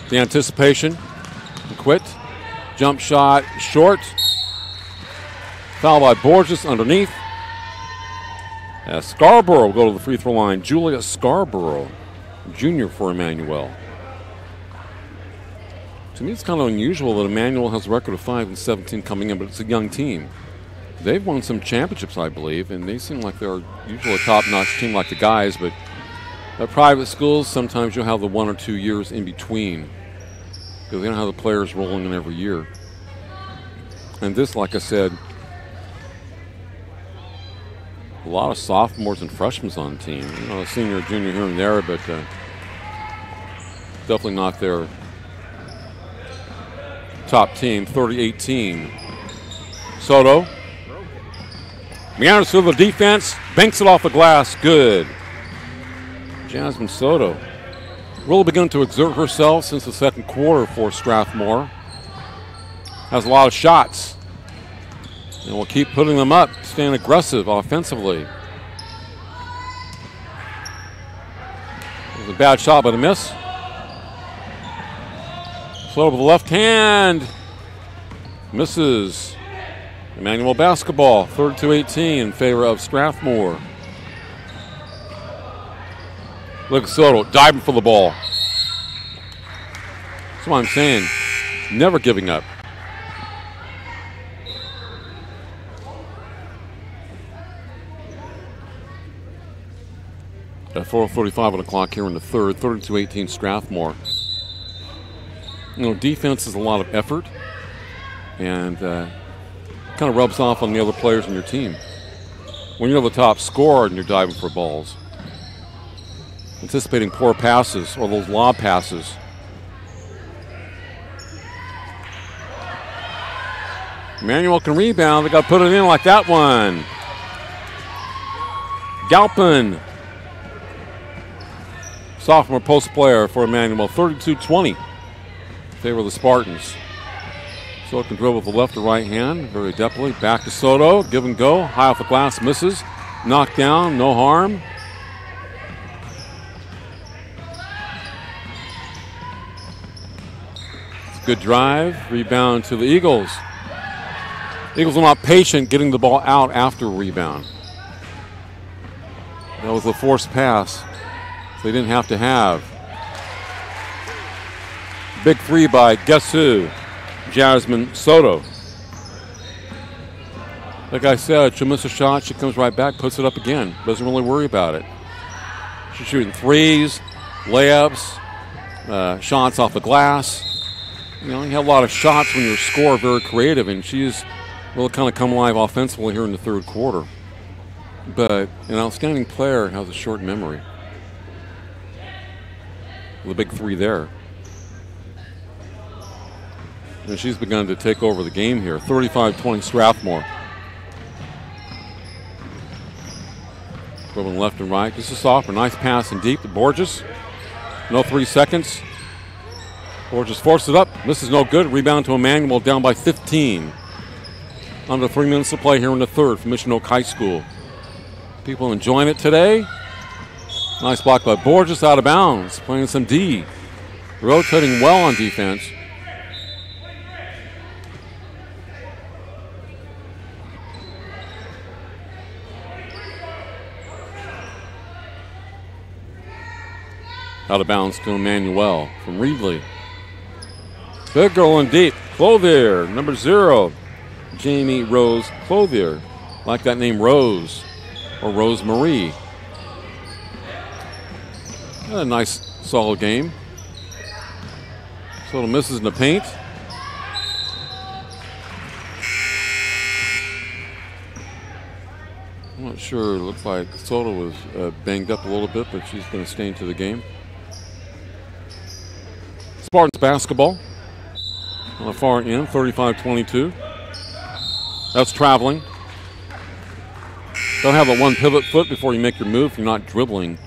The anticipation, quit, jump shot, short. Foul by Borges underneath. Scarborough will go to the free throw line. Julia Scarborough, junior for Immanuel. To me, it's kind of unusual that Immanuel has a record of 5-17 coming in, but it's a young team. They've won some championships, I believe, and they seem like they're usually a top-notch team like the guys, but at private schools, sometimes you'll have the 1 or 2 years in between because they don't have the players rolling in every year. And this, like I said, a lot of sophomores and freshmen on the team. A senior, junior here and there, but definitely not their top team. 30-18. Soto. Meanders through the defense, banks it off the glass. Good. Jasmine Soto really begun to exert herself since the second quarter for Strathmore. Has a lot of shots. And we'll keep putting them up, staying aggressive offensively. It was a bad shot, but a miss. Soto with the left hand. Misses. Immanuel basketball, 32-18 in favor of Strathmore. Look at Soto diving for the ball. That's what I'm saying. Never giving up. At 4:45 on the clock here in the third, 32-18 Strathmore. Defense is a lot of effort, and kind of rubs off on the other players in your team. When you're the top scorer and you're diving for balls, anticipating poor passes or those lob passes. Immanuel can rebound. They got to put it in like that one. Galpin, sophomore post player for Immanuel, 32-20 in favor of the Spartans. Soto can dribble with the left or right hand very adeptly. Back to Soto, give and go, high off the glass, misses. Knocked down, no harm. It's a good drive, rebound to the Eagles. Eagles are not patient getting the ball out after a rebound. That was a forced pass they didn't have to have. Big three by guess who? Jasmine Soto. Like I said, she'll miss a shot, she comes right back, puts it up again. Doesn't really worry about it. She's shooting threes, layups, shots off the glass. You have a lot of shots when you're a scorer, very creative, and she's really kind of come alive offensively here in the third quarter. But an outstanding player has a short memory. The big three there. And she's begun to take over the game here. 35-20 Strathmore. Dribbling left and right. This is soft. A nice pass and deep to Borges. No 3 seconds. Borges forced it up. This is no good. Rebound to Immanuel, down by 15. Under 3 minutes to play here in the third for Mission Oak High School. People enjoying it today. Nice block by Borges, out of bounds. Playing some D. Rotating well on defense. Out of bounds to Immanuel from Reedley. Good girl in deep. Clothier, number 0. Jamie Rose Clothier. Like that name, Rose or Rose Marie. A nice, solid game. Soto misses in the paint. I'm not sure. It looks like Soto was banged up a little bit, but she's going to stay into the game. Spartans basketball on the far end, 35-22. That's traveling. Don't have a one pivot foot before you make your move if you're not dribbling.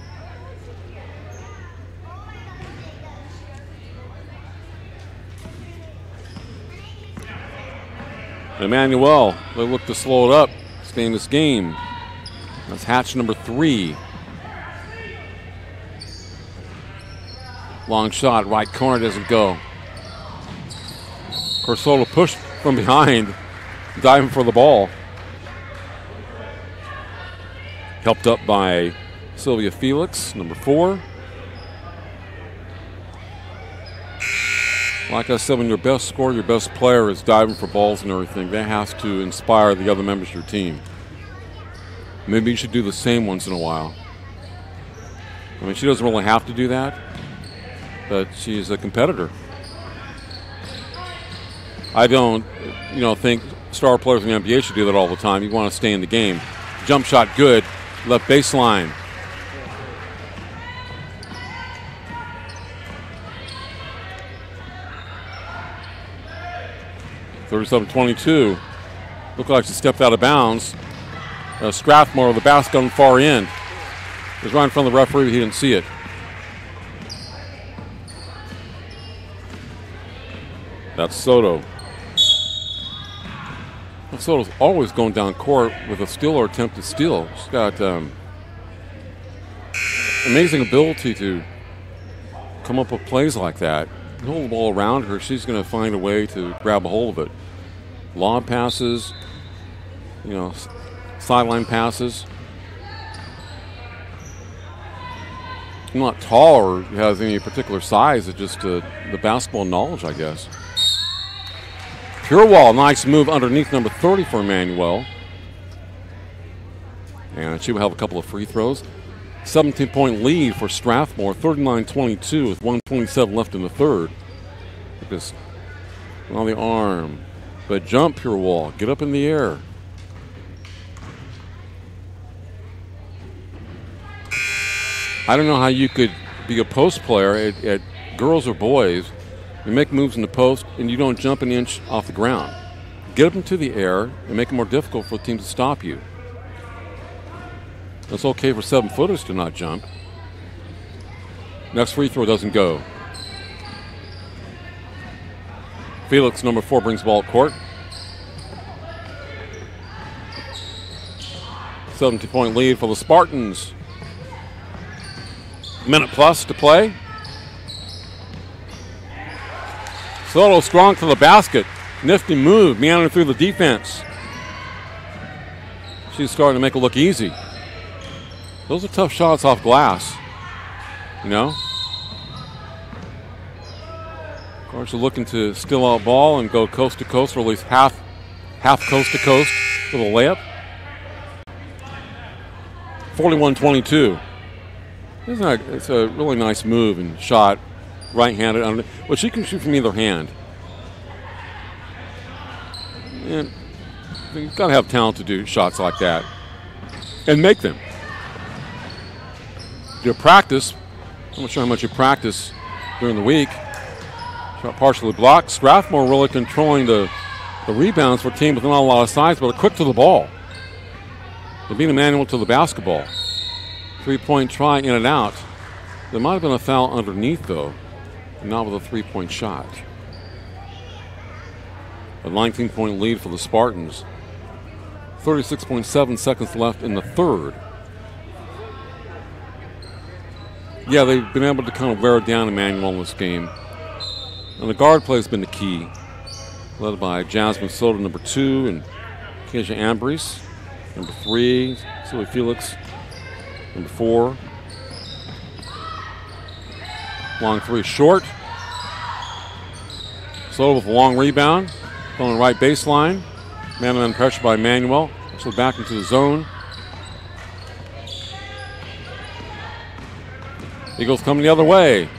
Immanuel, they look to slow it up, stay in this game. That's Hatch number 3. Long shot, right corner, doesn't go. Corsola pushed from behind, diving for the ball. Helped up by Sylvia Felix, number 4. Like I said, when your best scorer, your best player is diving for balls and everything, that has to inspire the other members of your team. Maybe you should do the same once in a while. I mean, she doesn't really have to do that, but she's a competitor. I don't, think star players in the NBA should do that all the time. You want to stay in the game. Jump shot good, left baseline. (37-22). Looked like she stepped out of bounds. Strathmore, the basket on the far end. It was right in front of the referee, but he didn't see it. That's Soto. Soto's always going down court with a steal or attempt to steal. She's got amazing ability to come up with plays like that. Hold the ball around her, she's going to find a way to grab a hold of it. Lob passes, sideline passes. I'm not tall or has any particular size. It's just the basketball knowledge, I guess. Pure wall, nice move underneath number 30 for Immanuel. And she will have a couple of free throws. 17-point lead for Strathmore, 39-22 with 1:27 left in the third. Look at this on the arm. But jump, Pure wall, get up in the air. I don't know how you could be a post player at girls or boys. You make moves in the post and you don't jump an inch off the ground. Get up into the air and make it more difficult for the team to stop you. It's okay for 7-footers to not jump. Next free throw doesn't go. Felix, number 4, brings ball at court. 17-point lead for the Spartans. Minute plus to play. Soto strong to the basket. Nifty move, meandering through the defense. She's starting to make it look easy. Those are tough shots off glass, Of course, you're looking to steal out ball and go coast to coast, or at least half coast to coast with a layup. 41-22. It's a really nice move and shot, right-handed. Well, she can shoot from either hand. And you've got to have talent to do shots like that and make them. Your practice, I'm not sure how much you practice during the week. Shot partially blocked. Strathmore really controlling the rebounds for a team with not a lot of size, but quick to the ball. They beat Immanuel to the basketball. Three-point try, in and out. There might have been a foul underneath, though, not with a three-point shot. A 19-point lead for the Spartans. 36.7 seconds left in the third. Yeah, they've been able to kind of wear down Immanuel in this game. And the guard play has been the key, led by Jasmine Soto, number 2, and Keisha Ambries, number 3, Silly Felix, number 4. Long three short. Soto with a long rebound, on the right baseline. Man-to-man pressure by Immanuel. So back into the zone. Eagles coming the other way.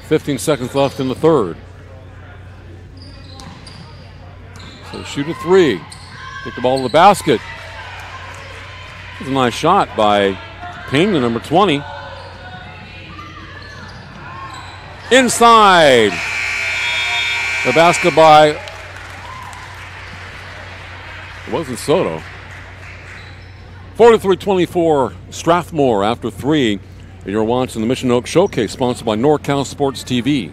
15 seconds left in the third. So shoot a three. Take the ball to the basket. It's a nice shot by Pena, number 20. Inside. The basket by, it wasn't Soto. 43-24 Strathmore after 3. And you're watching the Mission Oak Showcase, sponsored by NorCal SportsTV.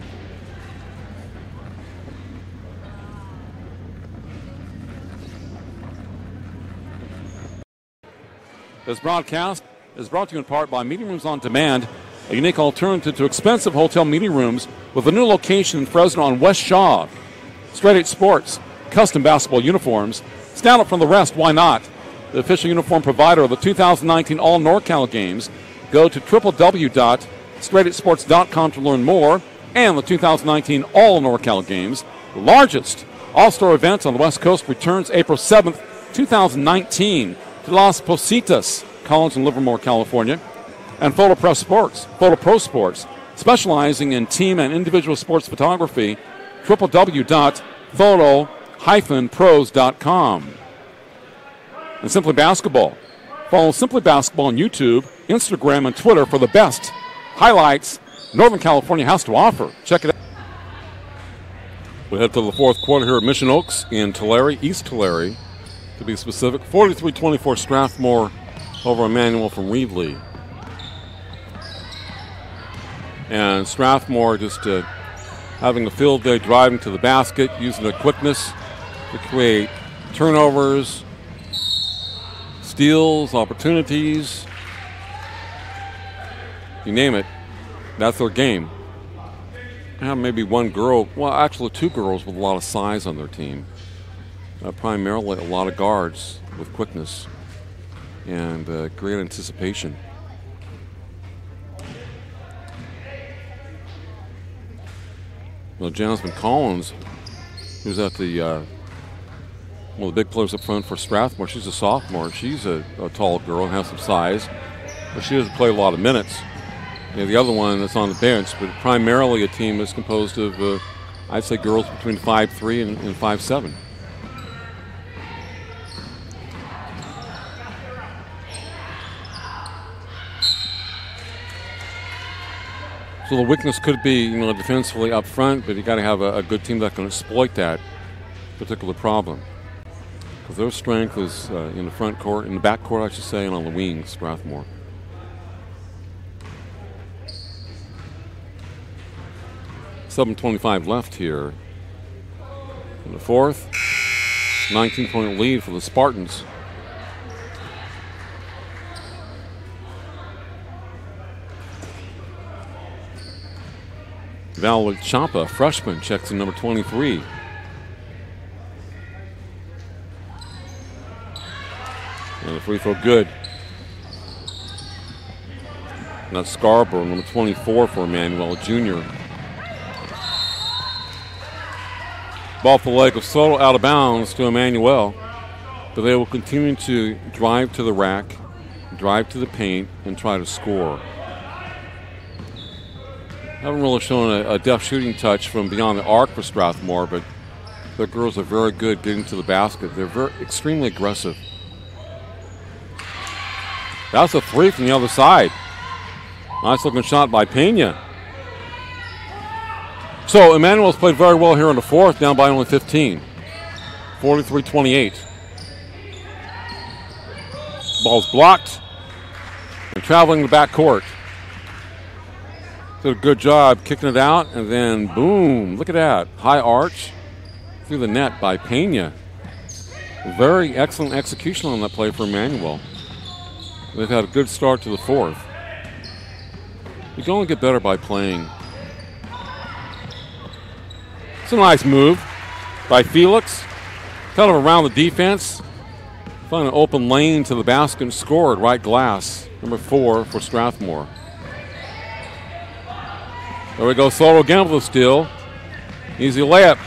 This broadcast is brought to you in part by Meeting Rooms on Demand, a unique alternative to expensive hotel meeting rooms with a new location in Fresno on West Shaw. Straight 8 Sports, custom basketball uniforms. Stand up from the rest, why not? The official uniform provider of the 2019 All NorCal Games. Go to www.straight8sports.com to learn more. And the 2019 All NorCal Games, the largest all-star event on the West Coast, returns April 7th, 2019 to Las Positas College in Livermore, California. And Photo Pro Sports, specializing in team and individual sports photography, www.photo-pros.com. And Simply Basketball. Follow Simply Basketball on YouTube, Instagram, and Twitter for the best highlights Northern California has to offer. Check it out. We head to the fourth quarter here at Mission Oaks in Tulare, East Tulare, to be specific. 43-24 Strathmore over Immanuel from Reedley. And Strathmore just having a field day, driving to the basket, using the quickness to create turnovers, steals, opportunities. You name it, that's their game. I have maybe one girl, well, actually 2 girls with a lot of size on their team. Primarily a lot of guards with quickness and great anticipation. Well, Jasmine Collins, who's at the one of the big players up front for Strathmore, she's a sophomore. She's a tall girl and has some size, but she doesn't play a lot of minutes. And the other one that's on the bench, but primarily a team that's composed of, I'd say, girls between 5'3" and 5'7". So the weakness could be, defensively up front, but you got to have a good team that can exploit that particular problem. Because their strength is in the front court, in the back court, I should say, and on the wings, Strathmore. $7:25 left here in the fourth. 19-point lead for the Spartans. Valerie Champa, freshman, checks in number 23. And the free throw good. And that's Scarborough, number 24 for Immanuel, junior. Ball for the leg of Soto, out of bounds to Immanuel. But they will continue to drive to the rack, drive to the paint, and try to score. Haven't really shown a deft shooting touch from beyond the arc for Strathmore, but the girls are very good getting to the basket. They're extremely aggressive. That's a three from the other side. Nice looking shot by Pena. So Immanuel's played very well here in the fourth, down by only 15. 43-28. Ball's blocked and traveling the backcourt. Did a good job kicking it out, and then boom, look at that. High arch through the net by Pena. Very excellent execution on that play for Immanuel. They've had a good start to the fourth. You can only get better by playing. It's a nice move by Felix. Kind of around the defense. Find an open lane to the basket and scored. Right glass. Number 4 for Strathmore. There we go. Soto again with a steal. Easy layup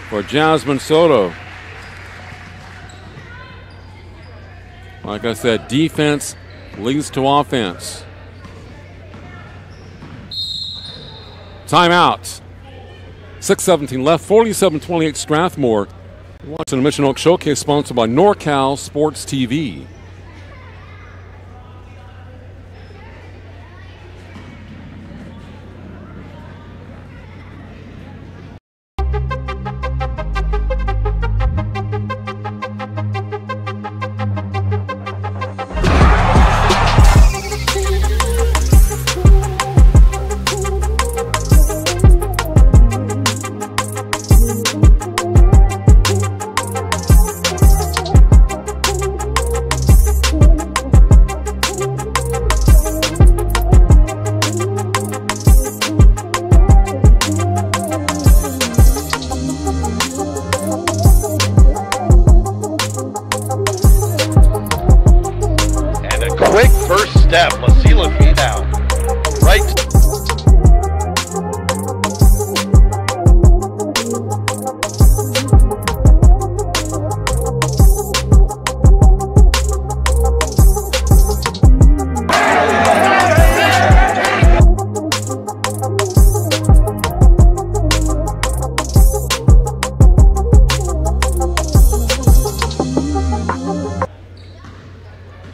for Jasmine Soto. Like I said, defense leads to offense. Timeout. 6:17 left, 47-28 Strathmore. You're watching the Mission Oak Showcase sponsored by NorCal Sports TV.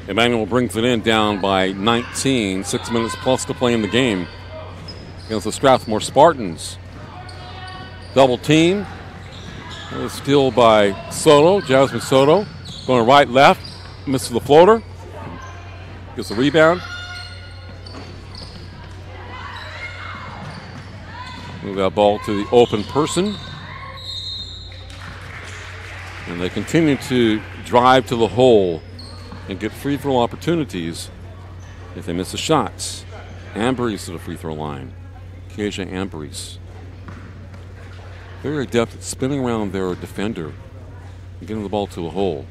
Immanuel brings it in down by 19. 6 minutes plus to play in the game against the Strathmore Spartans. Double team. Steal by Soto, Jasmine Soto. Going right, left. Misses the floater. Gets the rebound. Move that ball to the open person. And they continue to drive to the hole and get free throw opportunities if they miss the shots. Ambrose to the free throw line. Keisha Ambrose. Very adept at spinning around their defender and getting the ball to the hole.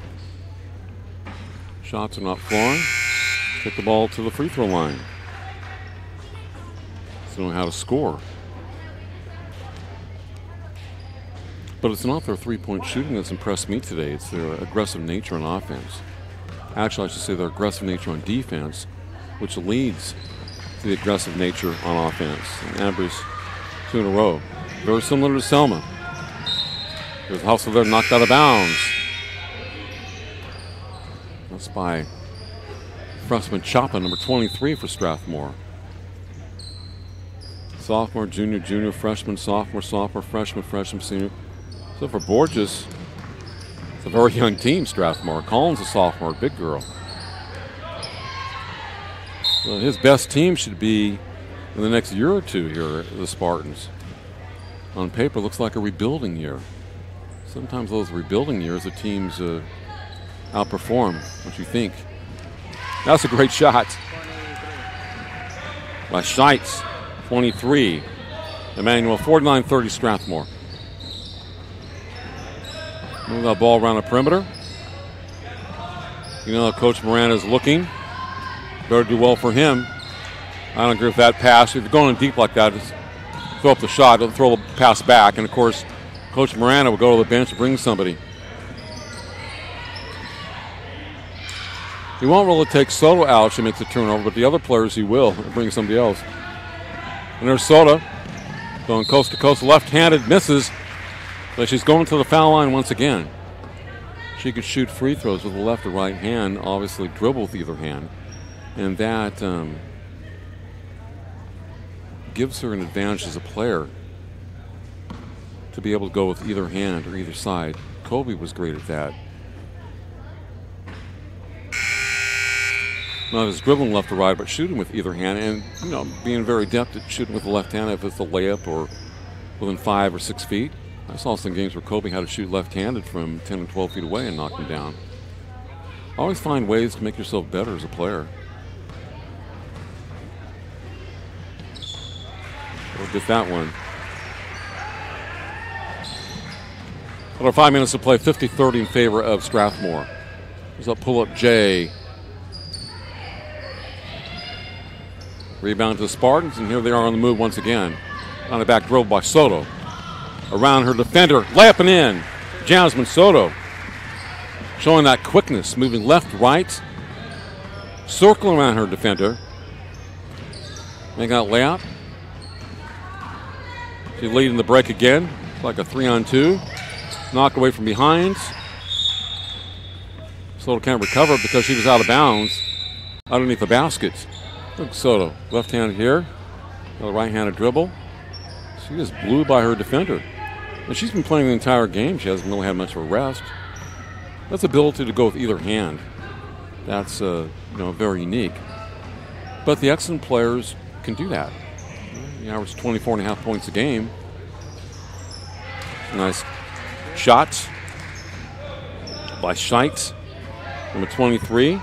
Shots are not flowing. Take the ball to the free throw line. They don't know how to score. But it's not their three-point shooting that's impressed me today. It's their aggressive nature on offense. Actually, I should say their aggressive nature on defense, which leads to the aggressive nature on offense. And Ambrose 2 in a row. Very similar to Selma. There's a hustle there, knocked out of bounds. That's by freshman Chapa, number 23 for Strathmore. Sophomore, junior, freshman, sophomore, freshman, senior. So for Borges, it's a very young team, Strathmore. Collins a sophomore, big girl. Well, his best team should be in the next year or two here, the Spartans. On paper, looks like a rebuilding year. Sometimes those rebuilding years, the teams outperform what you think. That's a great shot by Scheitz, 23. Immanuel, 49-30 Strathmore. Move that ball around the perimeter. You know, Coach Moran is looking. Better do well for him. I don't agree with that pass. If you're going in deep like that, just throw up the shot, don't throw the pass back. And, of course, Coach Miranda will go to the bench and bring somebody. He won't really take Soto out if she makes a turnover, but the other players he will bring somebody else. And there's Soto going coast to coast, left-handed, misses. But she's going to the foul line once again. She could shoot free throws with the left or right hand, obviously dribble with either hand. And that gives her an advantage as a player to be able to go with either hand or either side. Kobe was great at that. not just dribbling left to right, but shooting with either hand, and being very adept at shooting with the left hand if it's a layup or within 5 or 6 feet. I saw some games where Kobe had to shoot left-handed from 10 and 12 feet away and knock him down. Always find ways to make yourself better as a player. We'll get that one. Another 5 minutes to play, 50-30 in favor of Strathmore. There's a pull-up J. Rebound to the Spartans, and here they are on the move once again. On the back dribble by Soto. Around her defender, layup and in. Jasmine Soto showing that quickness, moving left, right, circling around her defender. Making that layup. She's leading the break again. It's like a 3-on-2. Knocked away from behind. Soto can't recover because she was out of bounds underneath the basket. Look, Soto, left-handed here. Another right-handed dribble. She just blew by her defender. And she's been playing the entire game. She hasn't really had much of a rest. That's ability to go with either hand. That's very unique. But the excellent players can do that. He averaged 24.5 points a game. Nice shot by Scheidt, number 23.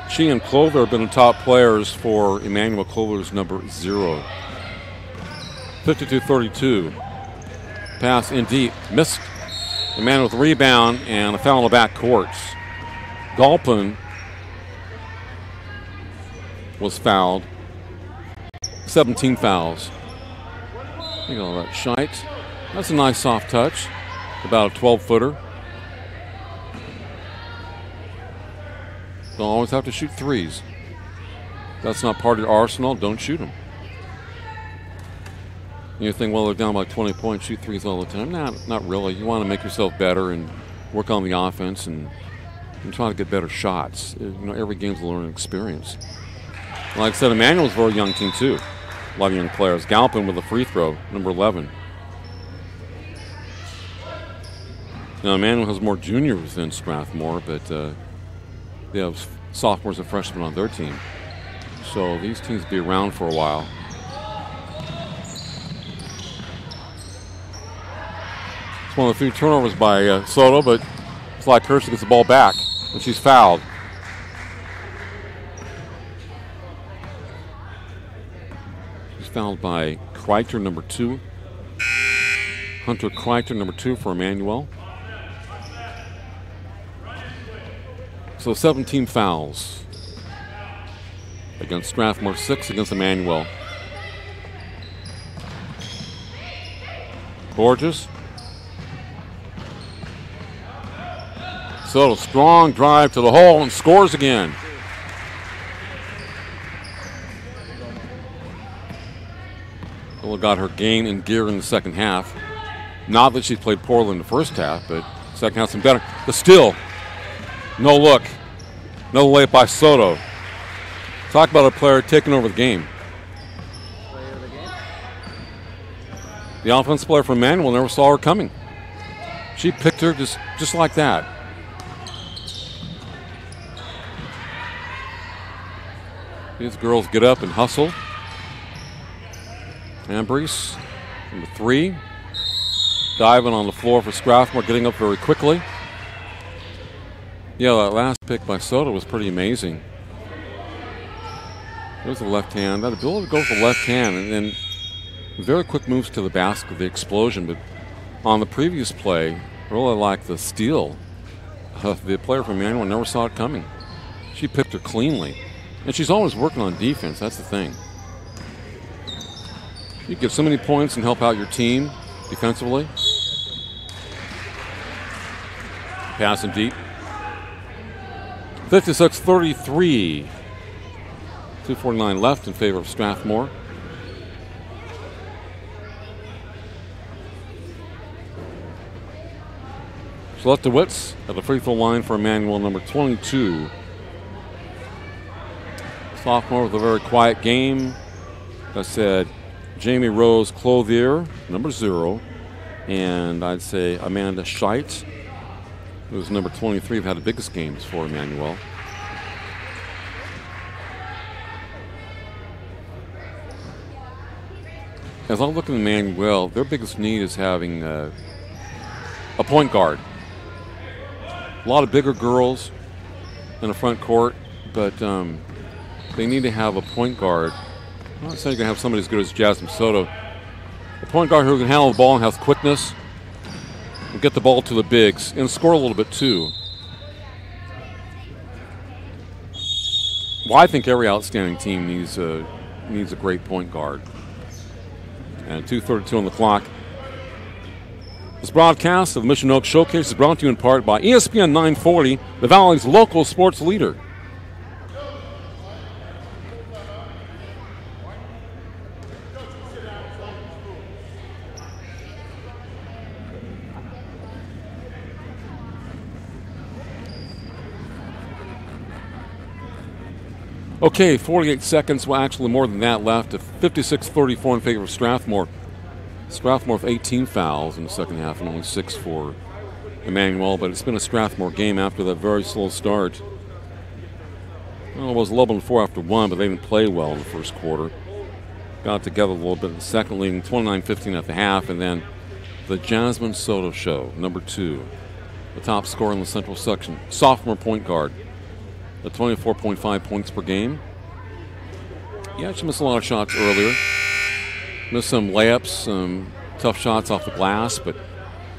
She and Clover have been the top players for Immanuel Clover's number 0. 52-32. Pass in deep. Missed. Immanuel with a rebound and a foul in the back courts. Galpin was fouled. 17 fouls. Look at all that. Scheidt. That's a nice soft touch. About a 12-footer. Don't always have to shoot threes. That's not part of your arsenal. Don't shoot them. You think, well, they're down by 20 points, shoot threes all the time. Not really. You want to make yourself better and work on the offense and try to get better shots. Every game's a learning experience. Like I said, Immanuel's a very young team, too. A lot of young players. Galpin with a free throw, number 11. Now, Immanuel has more juniors than Strathmore, but they have sophomores and freshmen on their team. So these teams will be around for a while. It's one of the few turnovers by Soto, but it's like Kirsten gets the ball back, and she's fouled. She's fouled by Kreiter, number 2. Hunter Kreiter, number 2 for Immanuel. So 17 fouls against Strathmore, 6 against Immanuel. Borges. So strong drive to the hole and scores again. Well, got her game in gear in the second half. Not that she's played poorly in the first half, but second half's been better. But still, no look. No layup by Soto. Talk about a player taking over the game. Player of the game. The offensive player from Immanuel never saw her coming. She picked her just like that. These girls get up and hustle. Ambrose, number 3. Diving on the floor for Strathmore, getting up very quickly. Yeah, that last pick by Soto was pretty amazing. There's the left hand. That ability to go with the left hand and then very quick moves to the basket, the explosion. But on the previous play, I really like the steal. The player from Immanuel never saw it coming. She picked her cleanly. And she's always working on defense. That's the thing. You give so many points and help out your team defensively. Passing deep. 56-33. 2:49 left in favor of Strathmore. Schlettowitz at the free throw line for Immanuel, number 22. Sophomore with a very quiet game. Like I said, Jamie Rose Clothier, number 0. And I'd say Amanda Scheidt, who's number 23, have had the biggest games for Immanuel. as I look at Immanuel, their biggest need is having a point guard. A lot of bigger girls in the front court, but they need to have a point guard. I'm not saying you're going to have somebody as good as Jasmine Soto. A point guard who can handle the ball and has quickness and get the ball to the bigs and score a little bit too. Well, I think every outstanding team needs a great point guard. And 2:32 on the clock. This broadcast of the Mission Oak Showcase is brought to you in part by ESPN 940, the Valley's local sports leader. Okay, 48 seconds, well actually more than that left. 56-34 in favor of Strathmore. Strathmore with 18 fouls in the second half and only 6 for Immanuel, but it's been a Strathmore game after that very slow start. Well, it was 11-4 after one, but they didn't play well in the first quarter. Got together a little bit in the second, leading 29-15 at the half, and then the Jasmine Soto Show, number 2, the top scorer in the Central section, sophomore point guard. At 24.5 points per game. Yeah, she missed a lot of shots earlier. Missed some layups, some tough shots off the glass, but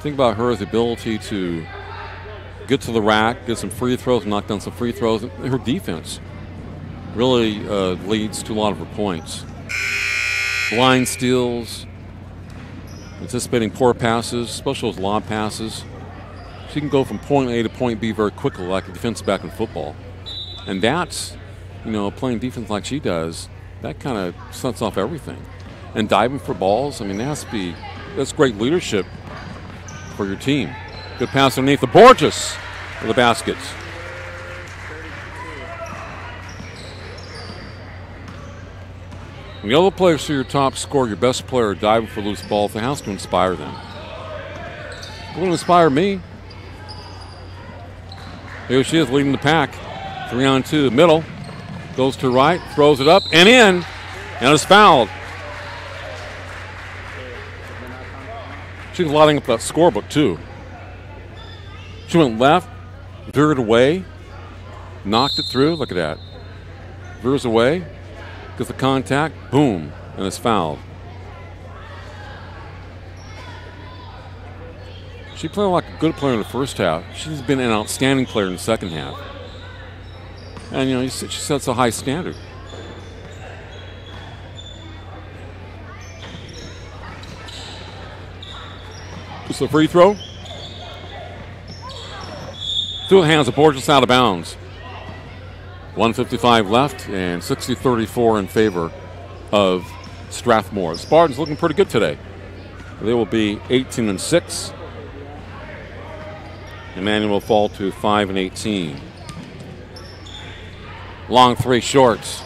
think about her as the ability to get to the rack, get some free throws, knock down some free throws. And her defense really leads to a lot of her points. Line steals, anticipating poor passes, especially those lob passes. She can go from point A to point B very quickly like a defensive back in football. And that's, playing defense like she does, that kind of sets off everything. And diving for balls, that's great leadership for your team. Good pass underneath the Borges for the baskets. When the other players see your top scorer, your best player diving for loose balls, it has to inspire them. It wouldn't inspire me. Here she is leading the pack. 3-on-2, middle, goes to right, throws it up and in, and is fouled. She's lighting up that scorebook too. She went left, veered away, knocked it through. Look at that. Veers away, gets the contact, boom, and is fouled. She played like a good player in the first half. She's been an outstanding player in the second half. And, she sets a high standard. Just a free throw. Through the hands of Borges, out of bounds. 1:55 left and 60-34 in favor of Strathmore. The Spartans looking pretty good today. They will be 18-6. Immanuel will fall to 5-18. Long three shorts.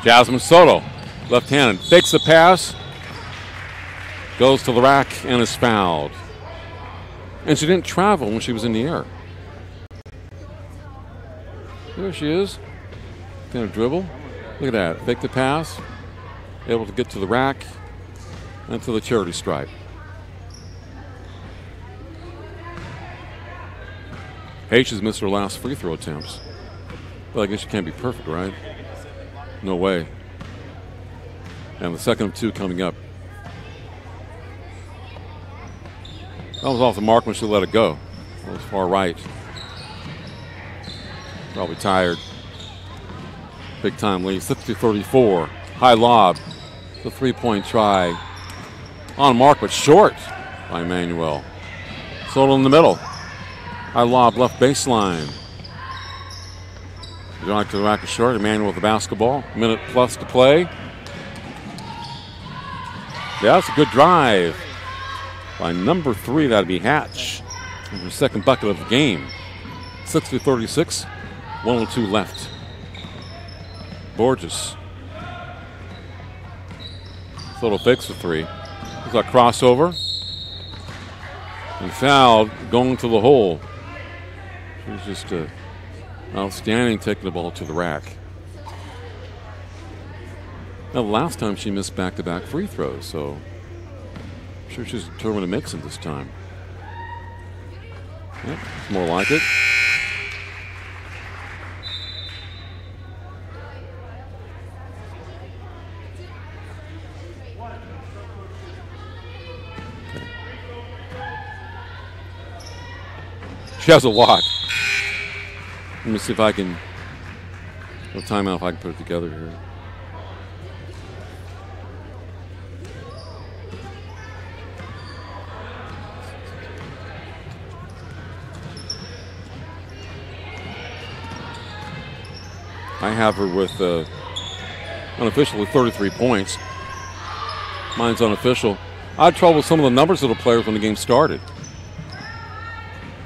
Jasmine Soto, left-handed, fakes the pass, goes to the rack and is fouled. And she didn't travel when she was in the air. There she is. Going to dribble. Look at that. Fake the pass, able to get to the rack and to the charity stripe. H has missed her last free throw attempts. But I guess you can't be perfect, right? No way. And the second of two coming up. That was off the mark when she let it go. That was far right. Probably tired. Big time lead, 60-34. High lob. The three-point try. On mark, but short by Immanuel. Soto in the middle. High lob, left baseline. Drive to the rack is short. Immanuel with the basketball. Minute plus to play. Yeah, that's a good drive by number 3. That'd be Hatch. And her second bucket of the game. 60-36. 1:02 left. Borges. Soto fakes the three. He's got crossover. And fouled, going to the hole. She's just outstanding taking the ball to the rack. Now, the last time she missed back-to-back free throws, so I'm sure she's determined to mix it this time. Yep, it's more like it. Okay. She has a lot. Let me see if I can, no timeout, if I can put it together here. I have her with unofficially 33 points. Mine's unofficial. I had trouble with some of the numbers of the players when the game started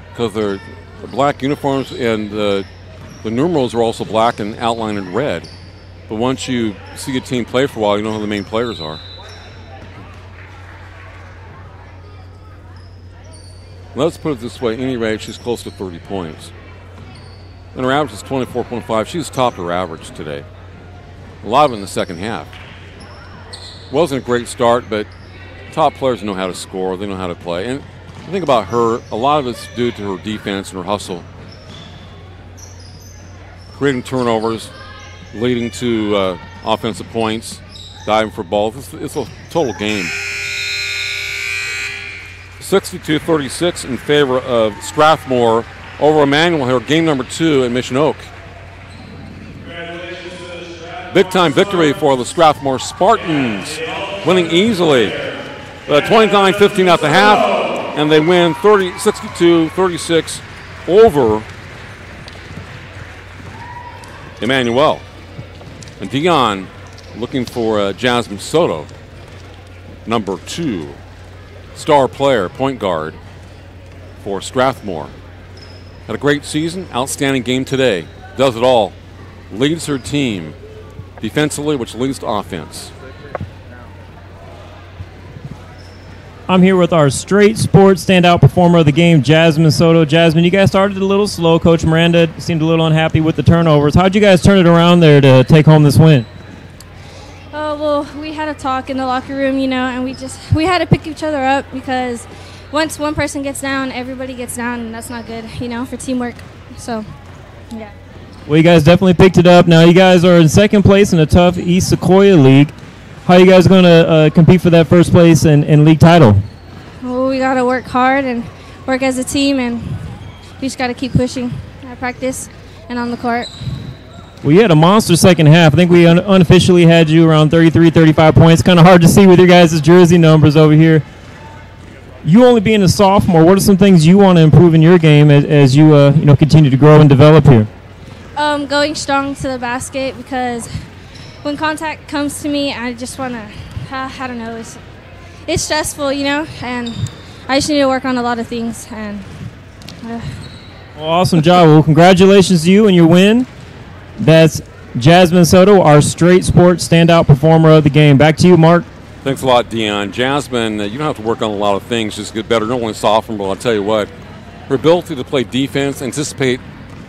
because they're black uniforms and the numerals are also black and outlined in red. But once you see a team play for a while, you know who the main players are. Let's put it this way. At any rate, she's close to 30 points. And her average is 24.5. She's topped her average today. A lot of it in the second half. Wasn't a great start, but top players know how to score. They know how to play. And the thing about her, a lot of it's due to her defense and her hustle. Creating turnovers, leading to offensive points, diving for balls. It's a total game. 62-36 in favor of Strathmore over Immanuel here, game number 2 at Mission Oak. Big-time victory for the Strathmore Spartans, winning easily. 29-15 at the half, and they win 62-36 over Immanuel. And Dion looking for Jasmine Soto, number 2, star player, point guard for Strathmore. Had a great season, outstanding game today. Does it all. Leads her team defensively, which leads to offense. I'm here with our straight sports standout performer of the game, Jasmine Soto. Jasmine, you guys started a little slow. Coach Miranda seemed a little unhappy with the turnovers. How'd you guys turn it around there to take home this win? Oh, well, we had a talk in the locker room, and we had to pick each other up because once one person gets down, everybody gets down, and that's not good, for teamwork. So, yeah. Well, you guys definitely picked it up. Now you guys are in second place in a tough East Sequoia League. How are you guys going to compete for that first place and league title? Well, we got to work hard and work as a team, and we just got to keep pushing at practice and on the court. Well, you had a monster second half. I think we unofficially had you around 33, 35 points. Kind of hard to see with your guys' jersey numbers over here. You only being a sophomore, what are some things you want to improve in your game as you continue to grow and develop here? Going strong to the basket because when contact comes to me, I just want to, I don't know, it's stressful, and I just need to work on a lot of things. And well, awesome job. Well, congratulations to you and your win. That's Jasmine Soto, our straight sports standout performer of the game. Back to you, Mark. Thanks a lot, Dion. Jasmine, you don't have to work on a lot of things, just get better. Not only sophomore, but I'll tell you what, her ability to play defense, anticipate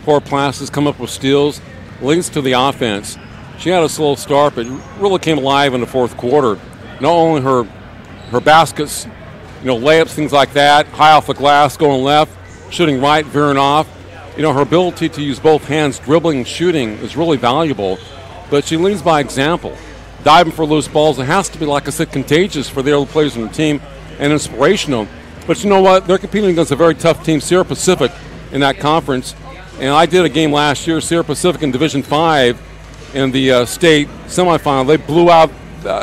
poor passes, come up with steals, leads to the offense. She had a slow start, but really came alive in the fourth quarter. Not only her baskets, layups, things like that, high off the glass, going left, shooting right, veering off. Her ability to use both hands, dribbling and shooting, is really valuable. But she leads by example. Diving for loose balls, it has to be, like I said, contagious for the other players on the team and inspirational. But you know what? They're competing against a very tough team, Sierra Pacific, in that conference. And I did a game last year, Sierra Pacific in Division 5 in the state semifinal. They blew out.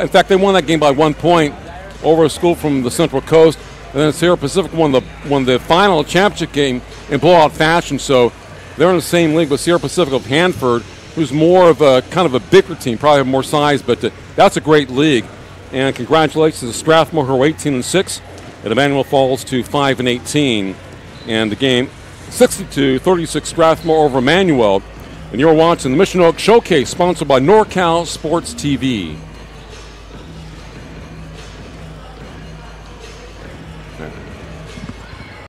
In fact, they won that game by 1 point over a school from the Central Coast. And then Sierra Pacific won the final championship game in blowout fashion. So they're in the same league with Sierra Pacific of Hanford, who's more of a kind of a bigger team, probably have more size, but that's a great league. And congratulations to Strathmore, who are 18-6, and Immanuel falls to 5-18. And the game 62-36 Strathmore over Immanuel. And you're watching the Mission Oak Showcase, sponsored by NorCal SportsTV.